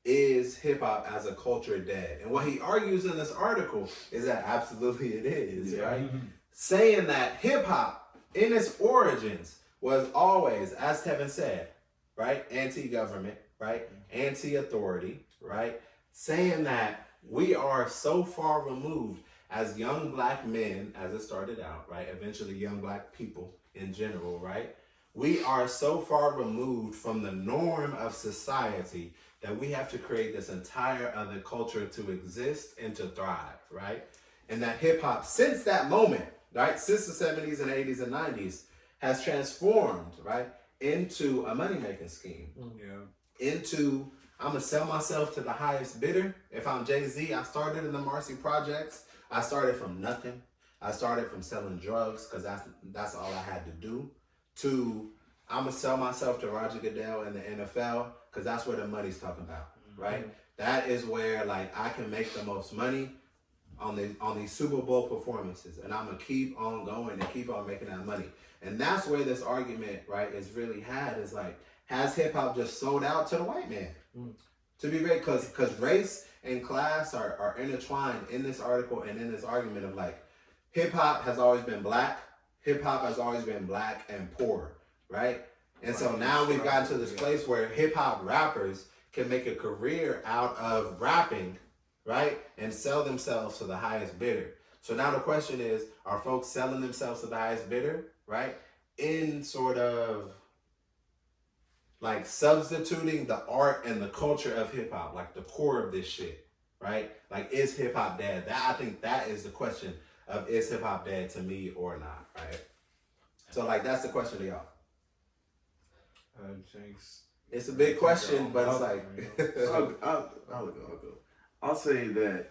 is hip hop as a culture dead? And what he argues in this article is that absolutely it is, right? Saying that hip hop in its origins was always, as Tevin said, right, anti-government, right, anti-authority, right, saying that we are so far removed as young black men, as it started out, right, eventually young black people in general, right, we are so far removed from the norm of society that we have to create this entire other culture to exist and to thrive, right? And that hip hop, since that moment, right, since the 70s and 80s and 90s, has transformed, right, into a money-making scheme. Into, I'm gonna sell myself to the highest bidder. If I'm Jay-Z, I started in the Marcy Projects. I started from nothing. I started from selling drugs because that's all I had to do. To, I'm gonna sell myself to Roger Goodell in the NFL because that's where the money's talking about, right? That is where like I can make the most money on these Super Bowl performances, and I'm gonna keep on going and keep on making that money. And that's where this argument, right, is really had, is like, has hip hop just sold out to the white man? To be very, because race and class are intertwined in this article and in this argument of like, hip hop has always been black. Hip hop has always been black and poor, right? And so now we've gotten to this place where hip hop rappers can make a career out of rapping, right? And sell themselves to the highest bidder. So now the question is, are folks selling themselves to the highest bidder, right? In sort of like substituting the art and the culture of hip hop, like the core of this shit, right? Like, is hip hop dead? I think that is the question of, is hip hop dead to me or not, right? So like, that's the question to y'all. It's a big question, but it's like, I'll go. I'll say that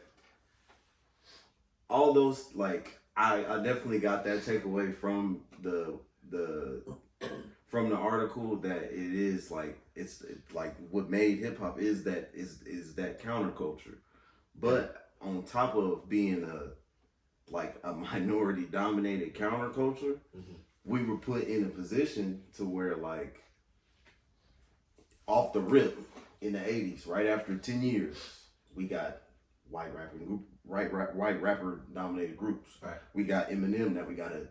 all those, like, I definitely got that takeaway from the article, that it is like, it's like what made hip hop is that counterculture. But on top of being a minority dominated counterculture, we were put in a position to where, like, off the rip in the 80s, right after 10 years, we got white rapper dominated groups. Right. We got Eminem that we gotta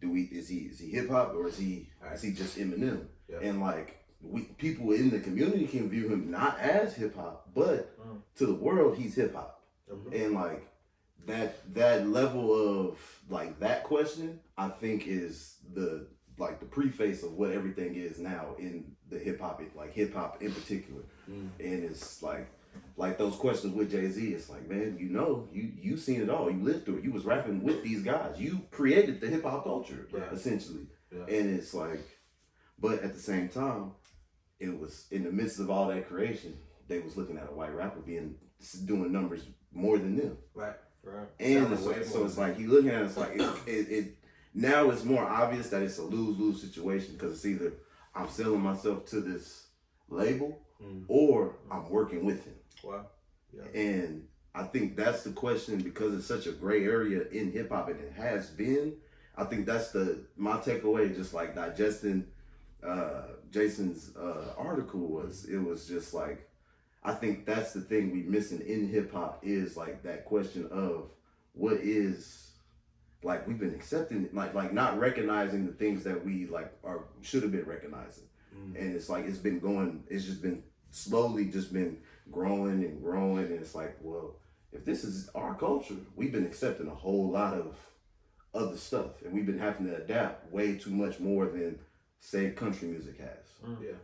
is he hip hop or is he just Eminem? Yep. And like, people in the community can view him not as hip hop, but to the world he's hip hop. And like that level of like that question, I think, is the preface of what everything is now in the hip hop in particular. And it's like those questions with Jay-Z, it's like, man, you seen it all. You lived through it. You was rapping with these guys. You created the hip hop culture, essentially. Yeah. And it's like, but at the same time, it was in the midst of all that creation, they was looking at a white rapper doing numbers more than them. Right. And so it's like, you looking at it, it's like, it now it's more obvious that it's a lose-lose situation, because it's either I'm selling myself to this label or I'm working with him. Wow. Yeah. And I think that's the question, because it's such a gray area in hip hop, and it has been. I think that's my takeaway, just like digesting Jason's article it was just like, I think that's the thing we missing in hip hop, is like that question of what is, like, we've been accepting it, like not recognizing the things that we should have been recognizing. And it's like, it's just been slowly just been growing and growing. And it's like, well, if this is our culture, we've been accepting a whole lot of other stuff, and we've been having to adapt way too much more than, say, country music has. Yeah.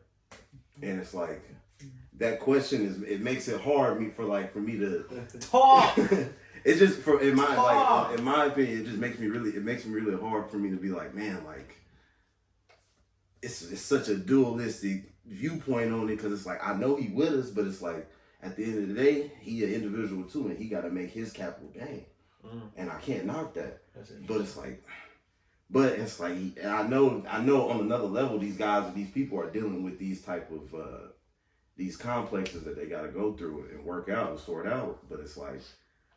And it's like, that question it makes it hard for me to talk. It's just in my opinion, it just makes me really hard for me to be like, man, like, it's such a dualistic viewpoint on it, because it's like, I know he with us, but it's like, at the end of the day, he an individual too, and he got to make his capital gain, and I can't knock that. But it's like, and I know on another level, these people are dealing with these type of these complexes that they got to go through and work out and sort out. But it's like,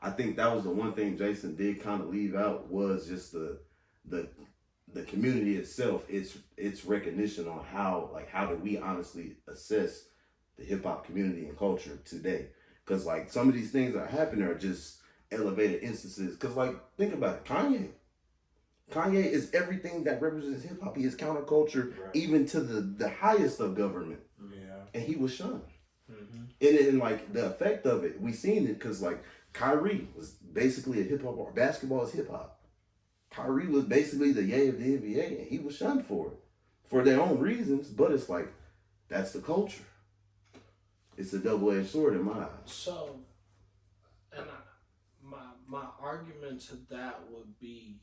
I think that was the one thing Jason did kind of leave out was just the community itself. Its recognition on how do we honestly assess the hip hop community and culture today? Because like some of these things that are happening are just elevated instances. Because like think about it, Kanye is everything that represents hip hop. He is counterculture, right, even to the highest of government. Yeah, and he was shunned. Mm-hmm. And like the effect of it, we seen it because like Kyrie was basically a hip hop, or basketball is hip hop. Kyrie was basically the Ye of the NBA, and he was shunned for it for their own reasons. But it's like that's the culture. It's a double-edged sword in my eyes. So, and my argument to that would be,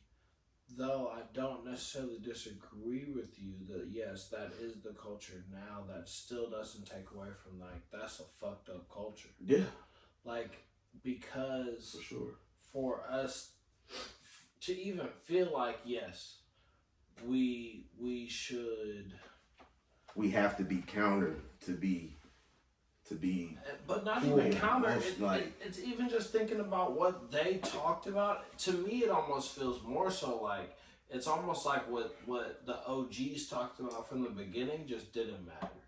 though I don't necessarily disagree with you that yes, that is the culture now, that still doesn't take away from like that's a fucked up culture. Yeah. Like, because for sure, for us to even feel like yes, we have to be counter to be but not even counter. It's even just thinking about what they talked about. To me, it almost feels more so like it's almost like what the OGs talked about from the beginning just didn't matter,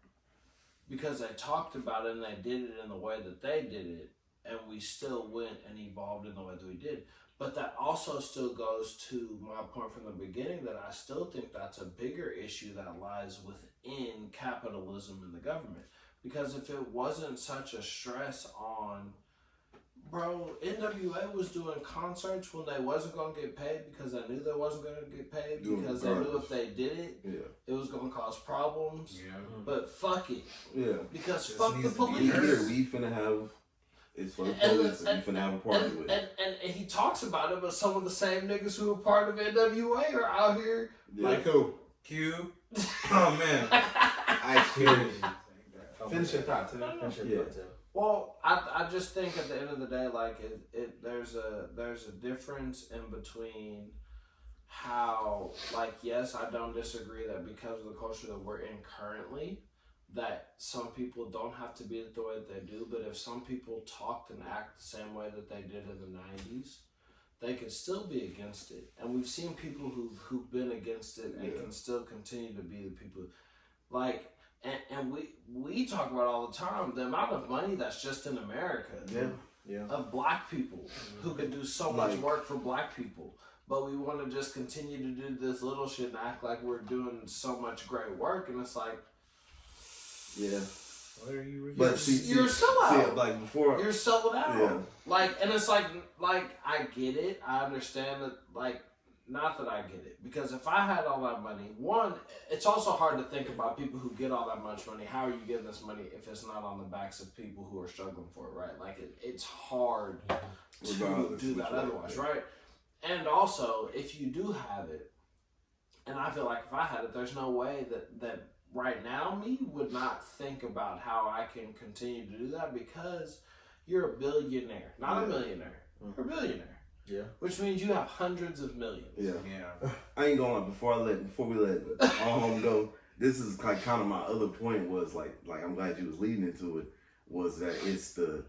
because they talked about it and they did it in the way that they did it, and we still went and evolved in the way that we did. But that also still goes to my point from the beginning that I still think that's a bigger issue that lies within capitalism and the government. Because if it wasn't such a stress on, bro, NWA was doing concerts when they wasn't going to get paid because they knew they wasn't going to get paid, because they knew if they did it, it was going to cause problems. Yeah. But fuck it. Yeah. Because fuck the police. We finna have, it's for the police, and we finna have a party with it. And he talks about it, but some of the same niggas who were part of NWA are out here. Yeah. Like who? Q? Oh, man. Ice Cube. Finish your thought, too. Well, I just think at the end of the day, like there's a difference in between how, like, yes, I don't disagree that because of the culture that we're in currently, that some people don't have to be the way that they do, but if some people talked and act the same way that they did in the 90s, they could still be against it. And we've seen people who've been against it and can still continue to be the people, like. And we talk about all the time the amount of money that's just in America of black people who can do so much work for black people, but we want to just continue to do this little shit and act like we're doing so much great work, and it's like, what are you? But you're a sellout. Like before, you're selling out. Like, and it's like I get it. I understand that. Like, not that I get it, because if I had all that money, one, it's also hard to think about people who get all that much money. How are you getting this money if it's not on the backs of people who are struggling for it, right? Like, it's hard to do that otherwise, right? And also, if you do have it, and I feel like if I had it, there's no way that right now me would not think about how I can continue to do that, because you're a billionaire, not a millionaire. You're a billionaire. Yeah. Which means you have hundreds of millions. Yeah. I ain't gonna lie, before we let Alham go, this is like kind of my other point was like I'm glad you was leading into it, was that it's the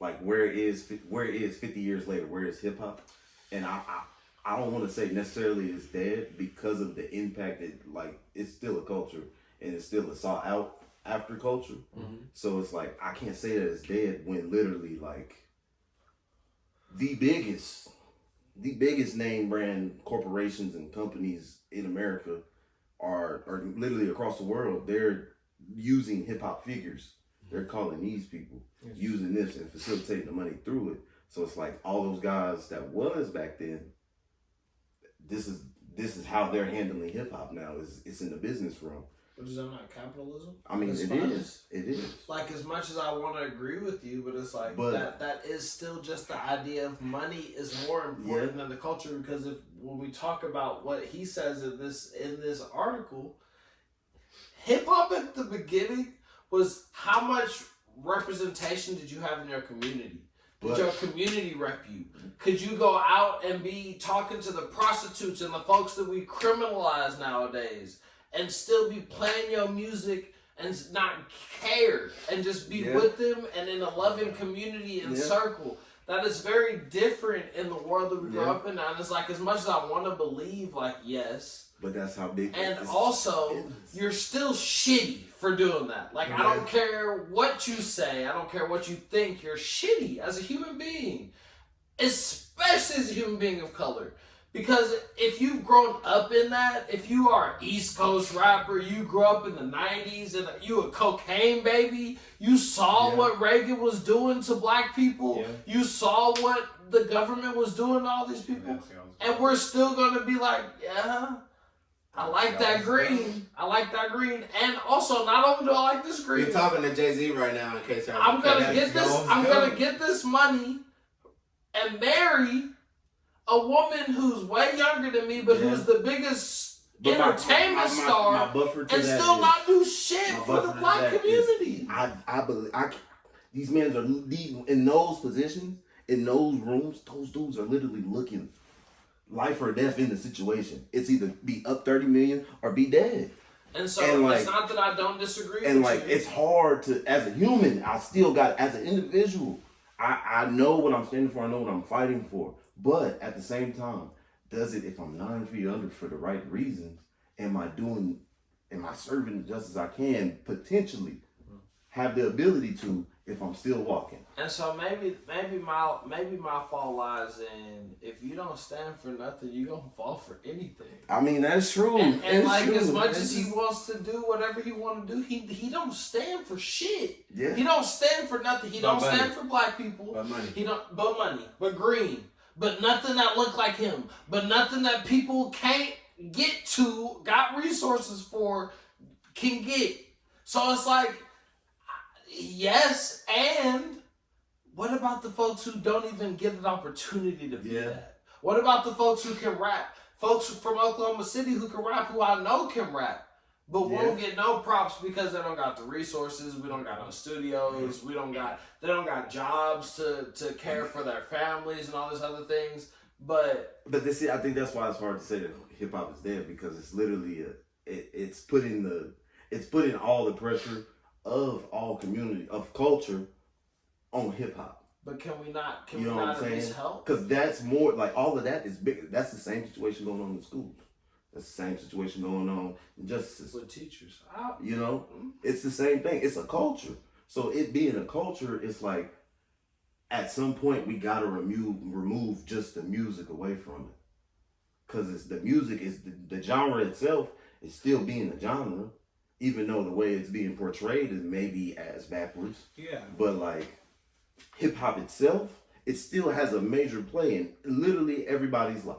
like where is 50 years later, where is hip hop? And I don't want to say necessarily it's dead, because of the impact that, like, it's still a culture and it's still a sought out after culture. Mm-hmm. So it's like I can't say that it's dead when literally like the biggest name brand corporations and companies in America are literally across the world. They're using hip hop figures. They're calling these people, using this and facilitating the money through it. So it's like all those guys that was back then, this is how they're handling hip hop now. It's in the business realm. But is that not capitalism? I mean, it is. It is. Like, as much as I want to agree with you, but it's like that is still just the idea of money is more important than the culture. Because when we talk about what he says in this article, hip hop at the beginning was how much representation did you have in your community? Did your community rep you? Could you go out and be talking to the prostitutes and the folks that we criminalize nowadays and still be playing your music and not care and just be with them and in a loving community and circle. That is very different in the world that we grew up in. And it's like, as much as I want to believe, like, yes. But that's how big. And also, you're still shitty for doing that. Like, I don't care what you say. I don't care what you think. You're shitty as a human being. Especially as a human being of color. Because if you've grown up in that, if you are an East Coast rapper, you grew up in the 90s and you a cocaine baby, you saw what Reagan was doing to black people, you saw what the government was doing to all these people, and we're still going to be like, I like that green. I like that green. And also, not only do I like this green, you're talking to Jay-Z right now in case I'm gonna get this money and marry a woman who's way younger than me, but who's the biggest entertainment star, and still not do shit for the black community. I believe these men are in those positions, in those rooms. Those dudes are literally looking life or death in the situation. It's either be up 30 million or be dead. And so it's not that I don't disagree. And with you. It's hard to, as a human, I still got, as an individual, I know what I'm standing for. I know what I'm fighting for. But at the same time, does it, if I'm 9 feet under for the right reasons, am I serving as just as I can, potentially have the ability to, if I'm still walking? And so maybe my fault lies in, if you don't stand for nothing, you gonna fall for anything. I mean, that's true. And like, true. As much as he wants to do whatever he want to do, he don't stand for shit. Yeah. He don't stand for nothing. He don't stand for black people. But money. But money. But green. But nothing that look like him. But nothing that people can't get to, got resources for, can get. So it's like, yes, and what about the folks who don't even get an opportunity to be that? What about the folks who can rap? Folks from Oklahoma City who can rap, who I know can rap, but won't get no props because they don't got the resources. We don't got no studios. They don't got jobs to care for their families and all these other things. But I think that's why it's hard to say that hip hop is dead, because it's literally it's putting all the pressure of all community, of culture, on hip hop. But can we not you know what I'm at saying? least help? Because that's more like, all of that is big. That's the same situation going on in schools. That's the same situation going on in justice with teachers. You know, it's the same thing. It's a culture. So it being a culture, it's like, at some point we gotta remove just the music away from it, because it's the music is the genre itself is still being a genre, even though the way it's being portrayed is maybe as backwards. Yeah. But like, hip hop itself, it still has a major play in literally everybody's life.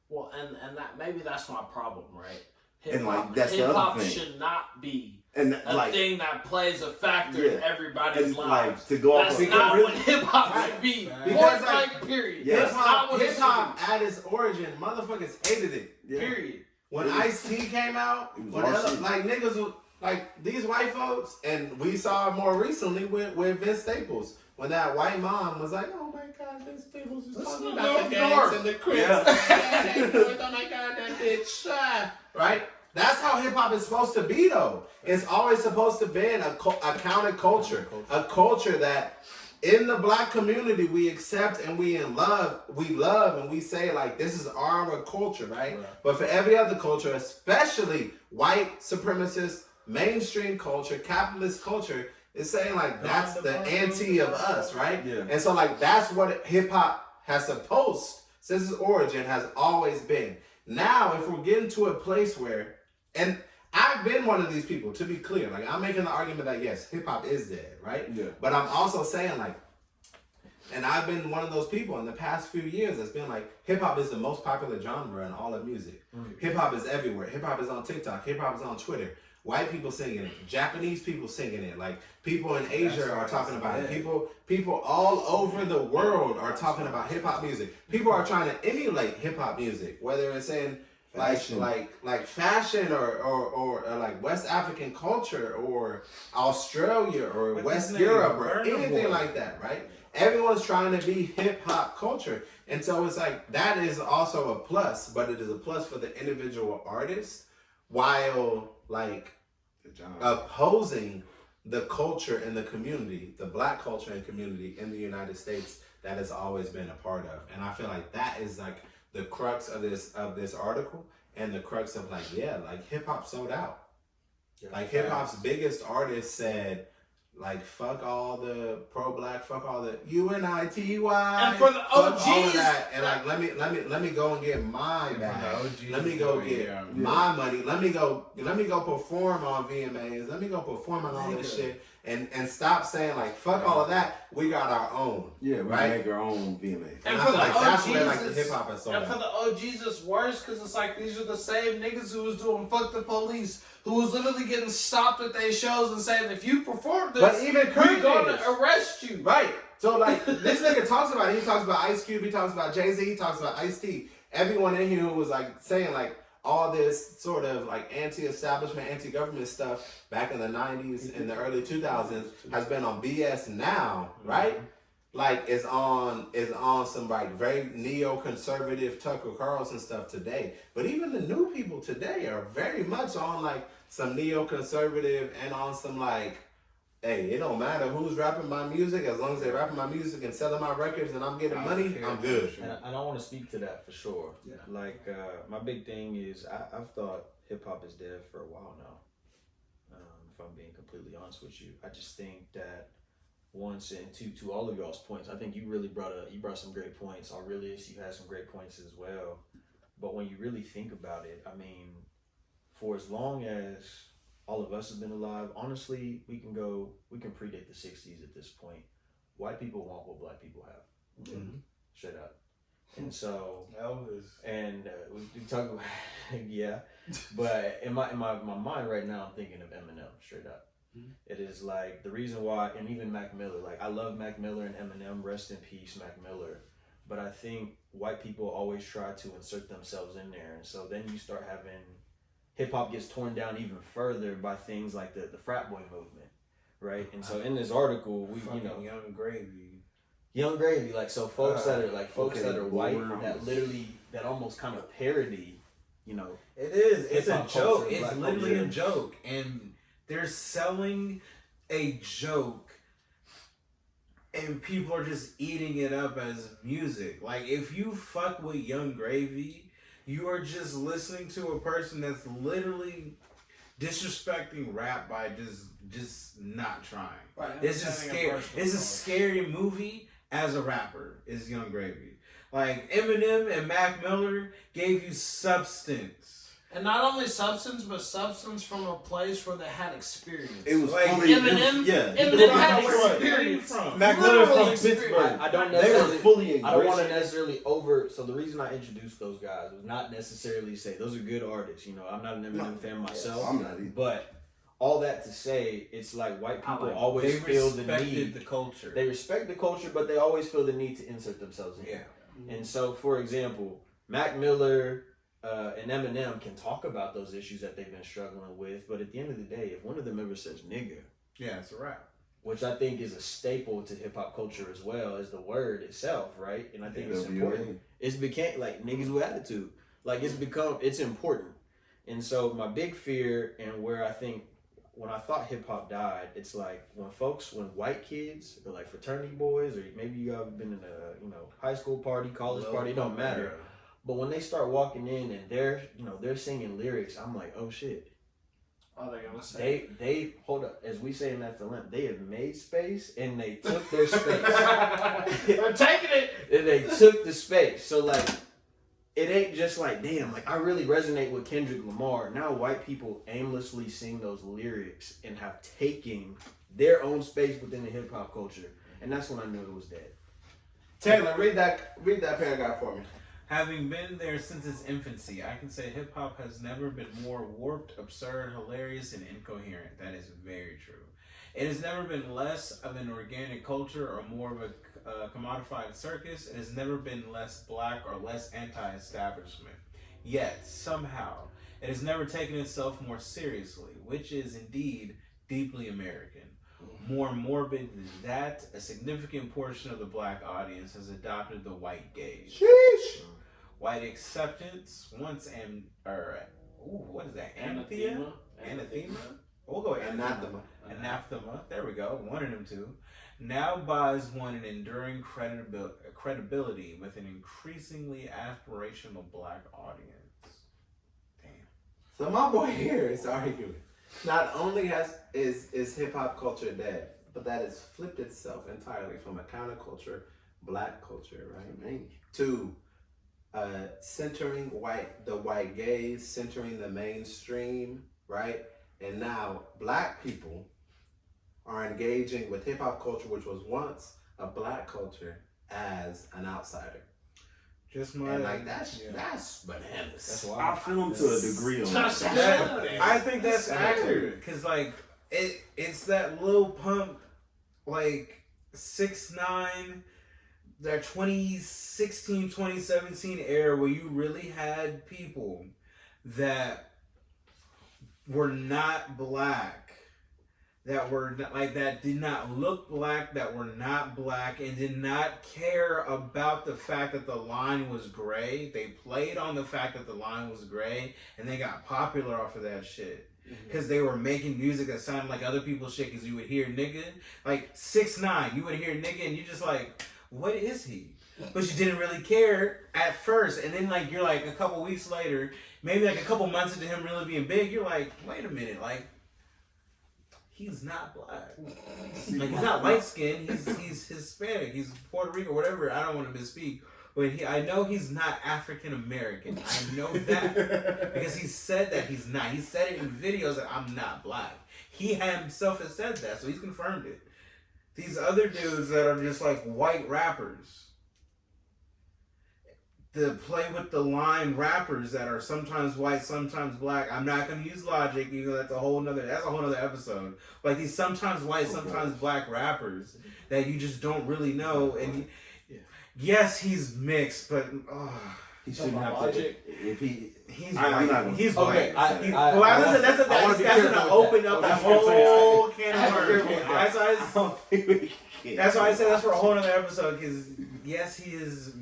Well, and that maybe that's my problem, right? Hip-hop, that's the other thing. Should not be a thing that plays a factor in everybody's lives. To go that's not what hip-hop should be. Because period. Hip-hop at its origin, motherfuckers hated it. Yeah. Period. When Ice-T came out, niggas, like these white folks, and we saw it more recently with Vince Staples, when that white mom was like, "Oh my God, Vince Staples is talking about the gangs and the Crips." Oh my God, that bitch. Right? That's how hip hop is supposed to be, though. It's always supposed to be a counterculture, a culture that in the black community we accept and we love, and we say like, this is our culture, right? But for every other culture, especially white supremacist mainstream culture, capitalist culture, is saying like, that's the anti of us, right? Yeah. And so like, that's what hip hop has supposed, since its origin, has always been. Now, if we're getting to a place where, and I've been one of these people, to be clear, like, I'm making the argument that yes, hip hop is dead, right? Yeah. But I'm also saying like, and I've been one of those people in the past few years that's been like, hip hop is the most popular genre in all of music. Hip hop is everywhere. Hip hop is on TikTok. Hip hop is on Twitter. White people singing it, Japanese people singing it, like people in Asia are talking about it. People all over the world are talking about hip hop music. People are trying to emulate hip hop music, whether it's in like fashion or like West African culture or Australia or West Europe or anything like that, right? Everyone's trying to be hip hop culture. And so it's like, that is also a plus, but it is a plus for the individual artist, while like Good job. opposing the culture and the community, the black culture and community in the United States that has always been a part of. And I feel like that is like the crux of this article and the crux of like, yeah, like hip hop sold out. Yeah, like hip hop's biggest artist said, like, fuck all the pro-black, fuck all the UNITY, And for the fuck all of OGs, that, and like let me go and get my bag. Let me go get my money. Let me go perform on VMAs. Let me go perform on all this shit, and stop saying like fuck all of that. We got our own. Yeah, we right? make our own VMAs. And And I for feel the like that's OGs, where like the hip hop is sold and for out. the OGs, it's worse because it's like these are the same niggas who was doing fuck the police, who was literally getting stopped at their shows and saying if you perform this, But even we're gonna niggas. arrest you. Right. So like this nigga talks about it. He talks about Ice Cube. He talks about Jay-Z. He talks about Ice-T. Everyone in here who was like saying like all this sort of like anti-establishment, anti-government stuff back in the 90s and the early 2000s has been on BS now, right? Like is on some like very neoconservative Tucker Carlson stuff today. But even the new people today are very much on like some neoconservative and on some like, hey, it don't matter who's rapping my music as long as they're rapping my music and selling my records and I'm getting money, I'm good. And I want to speak to that for sure. Yeah. Like, my big thing is I've thought hip hop is dead for a while now. If I'm being completely honest with you, I just think that once and to all of y'all's points, I think you really brought some great points. Aurelius, you had some great points as well. But when you really think about it, I mean, for as long as all of us have been alive, honestly, we can predate the 60s at this point. White people want what black people have. Mm-hmm. Straight up. And so Elvis. And we talk about yeah. But in my mind right now I'm thinking of Eminem, straight up. Mm-hmm. It is like the reason why, and even Mac Miller, like I love Mac Miller and Eminem, rest in peace, Mac Miller. But I think white people always try to insert themselves in there. And so then you start having hip hop gets torn down even further by things like the frat boy movement, right? And so in this article, we Young Gravy, like so folks that are white that almost kind of parody, It is. It's a joke. Culture, It's literally a joke, and they're selling a joke, and people are just eating it up as music. Like if you fuck with Young Gravy, you are just listening to a person that's literally disrespecting rap by just not trying. Right, It's just scary. It's a scary movie as a rapper. Is Young Gravy. Like Eminem and Mac Miller gave you substance. And not only substance, but substance from a place where they had experience. It was like fully, Eminem. yeah. Eminem had Where experience. from? Mac Miller from Experience. Pittsburgh. I don't They were necessarily fully I don't want to embracing. necessarily so the reason I introduced those guys was not necessarily say those are good artists. I'm not an Eminem fan myself. I'm not either. But all that to say, it's like white people always They feel the respected need. the culture. They respect the culture, but they always feel the need to insert themselves in. Yeah. And so, for example, Mac Miller and Eminem can talk about those issues that they've been struggling with, but at the end of the day, if one of them ever says nigga, Yeah, it's a rap. which I think is a staple to hip hop culture as well as the word itself, right? And I think it's NWA. important. It's became like niggas with attitude. Like it's important. And so my big fear and where I think when I thought hip hop died, it's like when white kids or like fraternity boys, or maybe you have been in a high school party, college party, it don't matter. But when they start walking in and they're singing lyrics, I'm like, oh shit. Oh, they're gonna say. They hold up, as we say in that film, they have made space and they took their space. They're taking it. And they took the space. So like, it ain't just like, damn, like I really resonate with Kendrick Lamar. Now white people aimlessly sing those lyrics and have taken their own space within the hip hop culture. And that's when I knew it was dead. Taylor, read that paragraph for me. Having been there since its infancy, I can say hip hop has never been more warped, absurd, hilarious, and incoherent. That is very true. It has never been less of an organic culture or more of a commodified circus. It has never been less black or less anti-establishment. Yet, somehow, it has never taken itself more seriously, which is indeed deeply American. More morbid than that, a significant portion of the black audience has adopted the white gaze. Sheesh. White acceptance, what is that? Anathema? We'll go Anathema. Anathema. There we go. One of them two. Now buys one an enduring credibility with an increasingly aspirational black audience. Damn. So my boy here is arguing. Not only is hip hop culture dead, but that has flipped itself entirely from a counterculture, black culture, right? To centering the white gaze, centering the mainstream, right? And now black people are engaging with hip hop culture, which was once a black culture, as an outsider. Just my And like that's bananas. That's wild. I feel him to a degree on that. I think that's accurate because like it's that Lil Pump like 6ix9ine, that 2016 2017 era where you really had people that were not black, that were like that did not look black, that were not black, and did not care about the fact that the line was gray. They played on the fact that the line was gray, and they got popular off of that shit because they were making music that sounded like other people's shit. Because you would hear nigga, like 6ix9ine, you would hear nigga, and you just like, what is he? But you didn't really care at first, and then like you're like a couple weeks later, maybe like a couple months into him really being big, you're like, wait a minute, like. He's not black. Like he's not light skinned. He's Hispanic. He's Puerto Rican, whatever. I don't want to misspeak, but I know he's not African American. I know that because he said that he's not. He said it in videos that I'm not black. He himself has said that, so he's confirmed it. These other dudes that are just like white rappers, the play with the line rappers that are sometimes white, sometimes black. I'm not gonna use Logic, even though that's a whole nother episode. Like these sometimes white, sometimes black rappers that you just don't really know. And yes, he's mixed, but he shouldn't have Logic. to. If he's I'm not white. He's okay, white. I That's gonna open up a whole can of worms. That's why I said that's for a whole other episode. Because yes, he is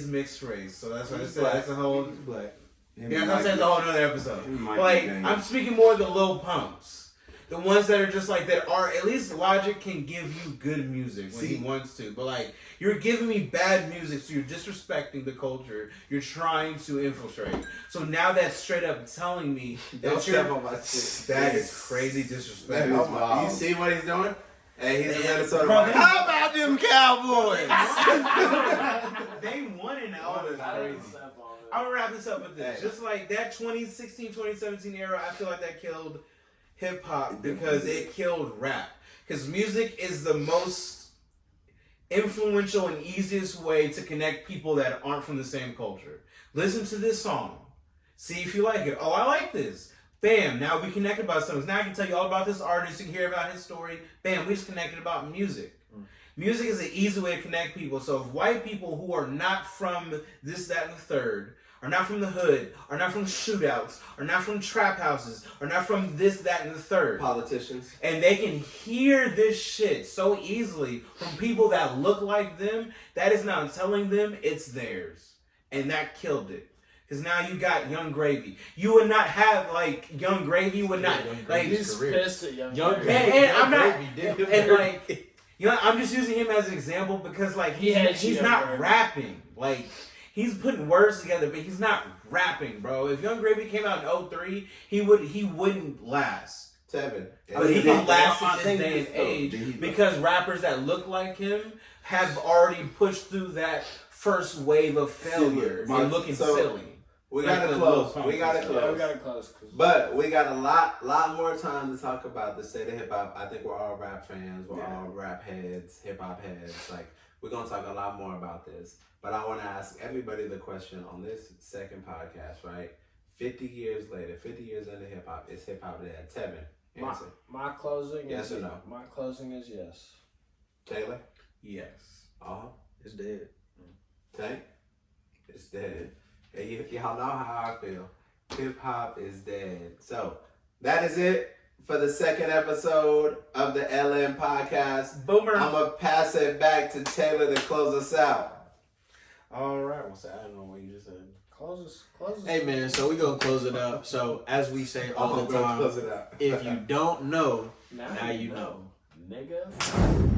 mixed race, so that's why I said that's a whole. Black. Yeah, that's a whole other episode. Like I'm speaking more of the Lil Pumps, the ones that are just like that are at least Logic can give you good music when he wants to, but like you're giving me bad music, so you're disrespecting the culture you're trying to infiltrate. So now that's straight up telling me that you're that is crazy disrespect. You see what he's doing? Hey, he's a Minnesota. How about them Cowboys? They won in all this crazy. I'm gonna wrap this up with this. Just like that 2016, 2017 era, I feel like that killed hip hop because it killed rap. Because music is the most influential and easiest way to connect people that aren't from the same culture. Listen to this song. See if you like it. Oh, I like this. Bam, now we connected about something. Now I can tell you all about this artist. You can hear about his story. Bam, we just connected about music. Music is an easy way to connect people. So if white people who are not from this, that, and the third, are not from the hood, are not from shootouts, are not from trap houses, are not from this, that, and the third. Politicians. And they can hear this shit so easily from people that look like them, that is now telling them it's theirs. And that killed it. Because now you got Young Gravy. You would not have, like, Young Gravy would not, like... He's pissed at Young Gravy. And I'm not... And, like, you know, I'm just using him as an example because, like, he's not rapping. Like... He's putting words together, but he's not rapping, bro. If Young Gravy came out in 2003, he wouldn't last. Tevin. But he can last in this day and age because rappers that look like him have already pushed through that first wave of failure and looking silly. We gotta close. We gotta close. But we got a lot more time to talk about the state of hip hop. I think we're all rap fans. We're all rap heads, hip hop heads. Like we're gonna talk a lot more about this. But I want to ask everybody the question on this second podcast, right? 50 years later, 50 years into hip hop, is hip hop dead? Tevin, answer. My closing yes is or no? My closing is yes. Taylor? Yes. It's dead. Tank? It's dead. Hey, y'all know how I feel. Hip hop is dead. So that is it for the second episode of the LM podcast. Boomer. I'm going to pass it back to Taylor to close us out. All right. What's that? I don't know what you just said. Closes. Hey man, so we gonna close it up. So as we say all the time, Close it out. if you don't know, now you know. nigga.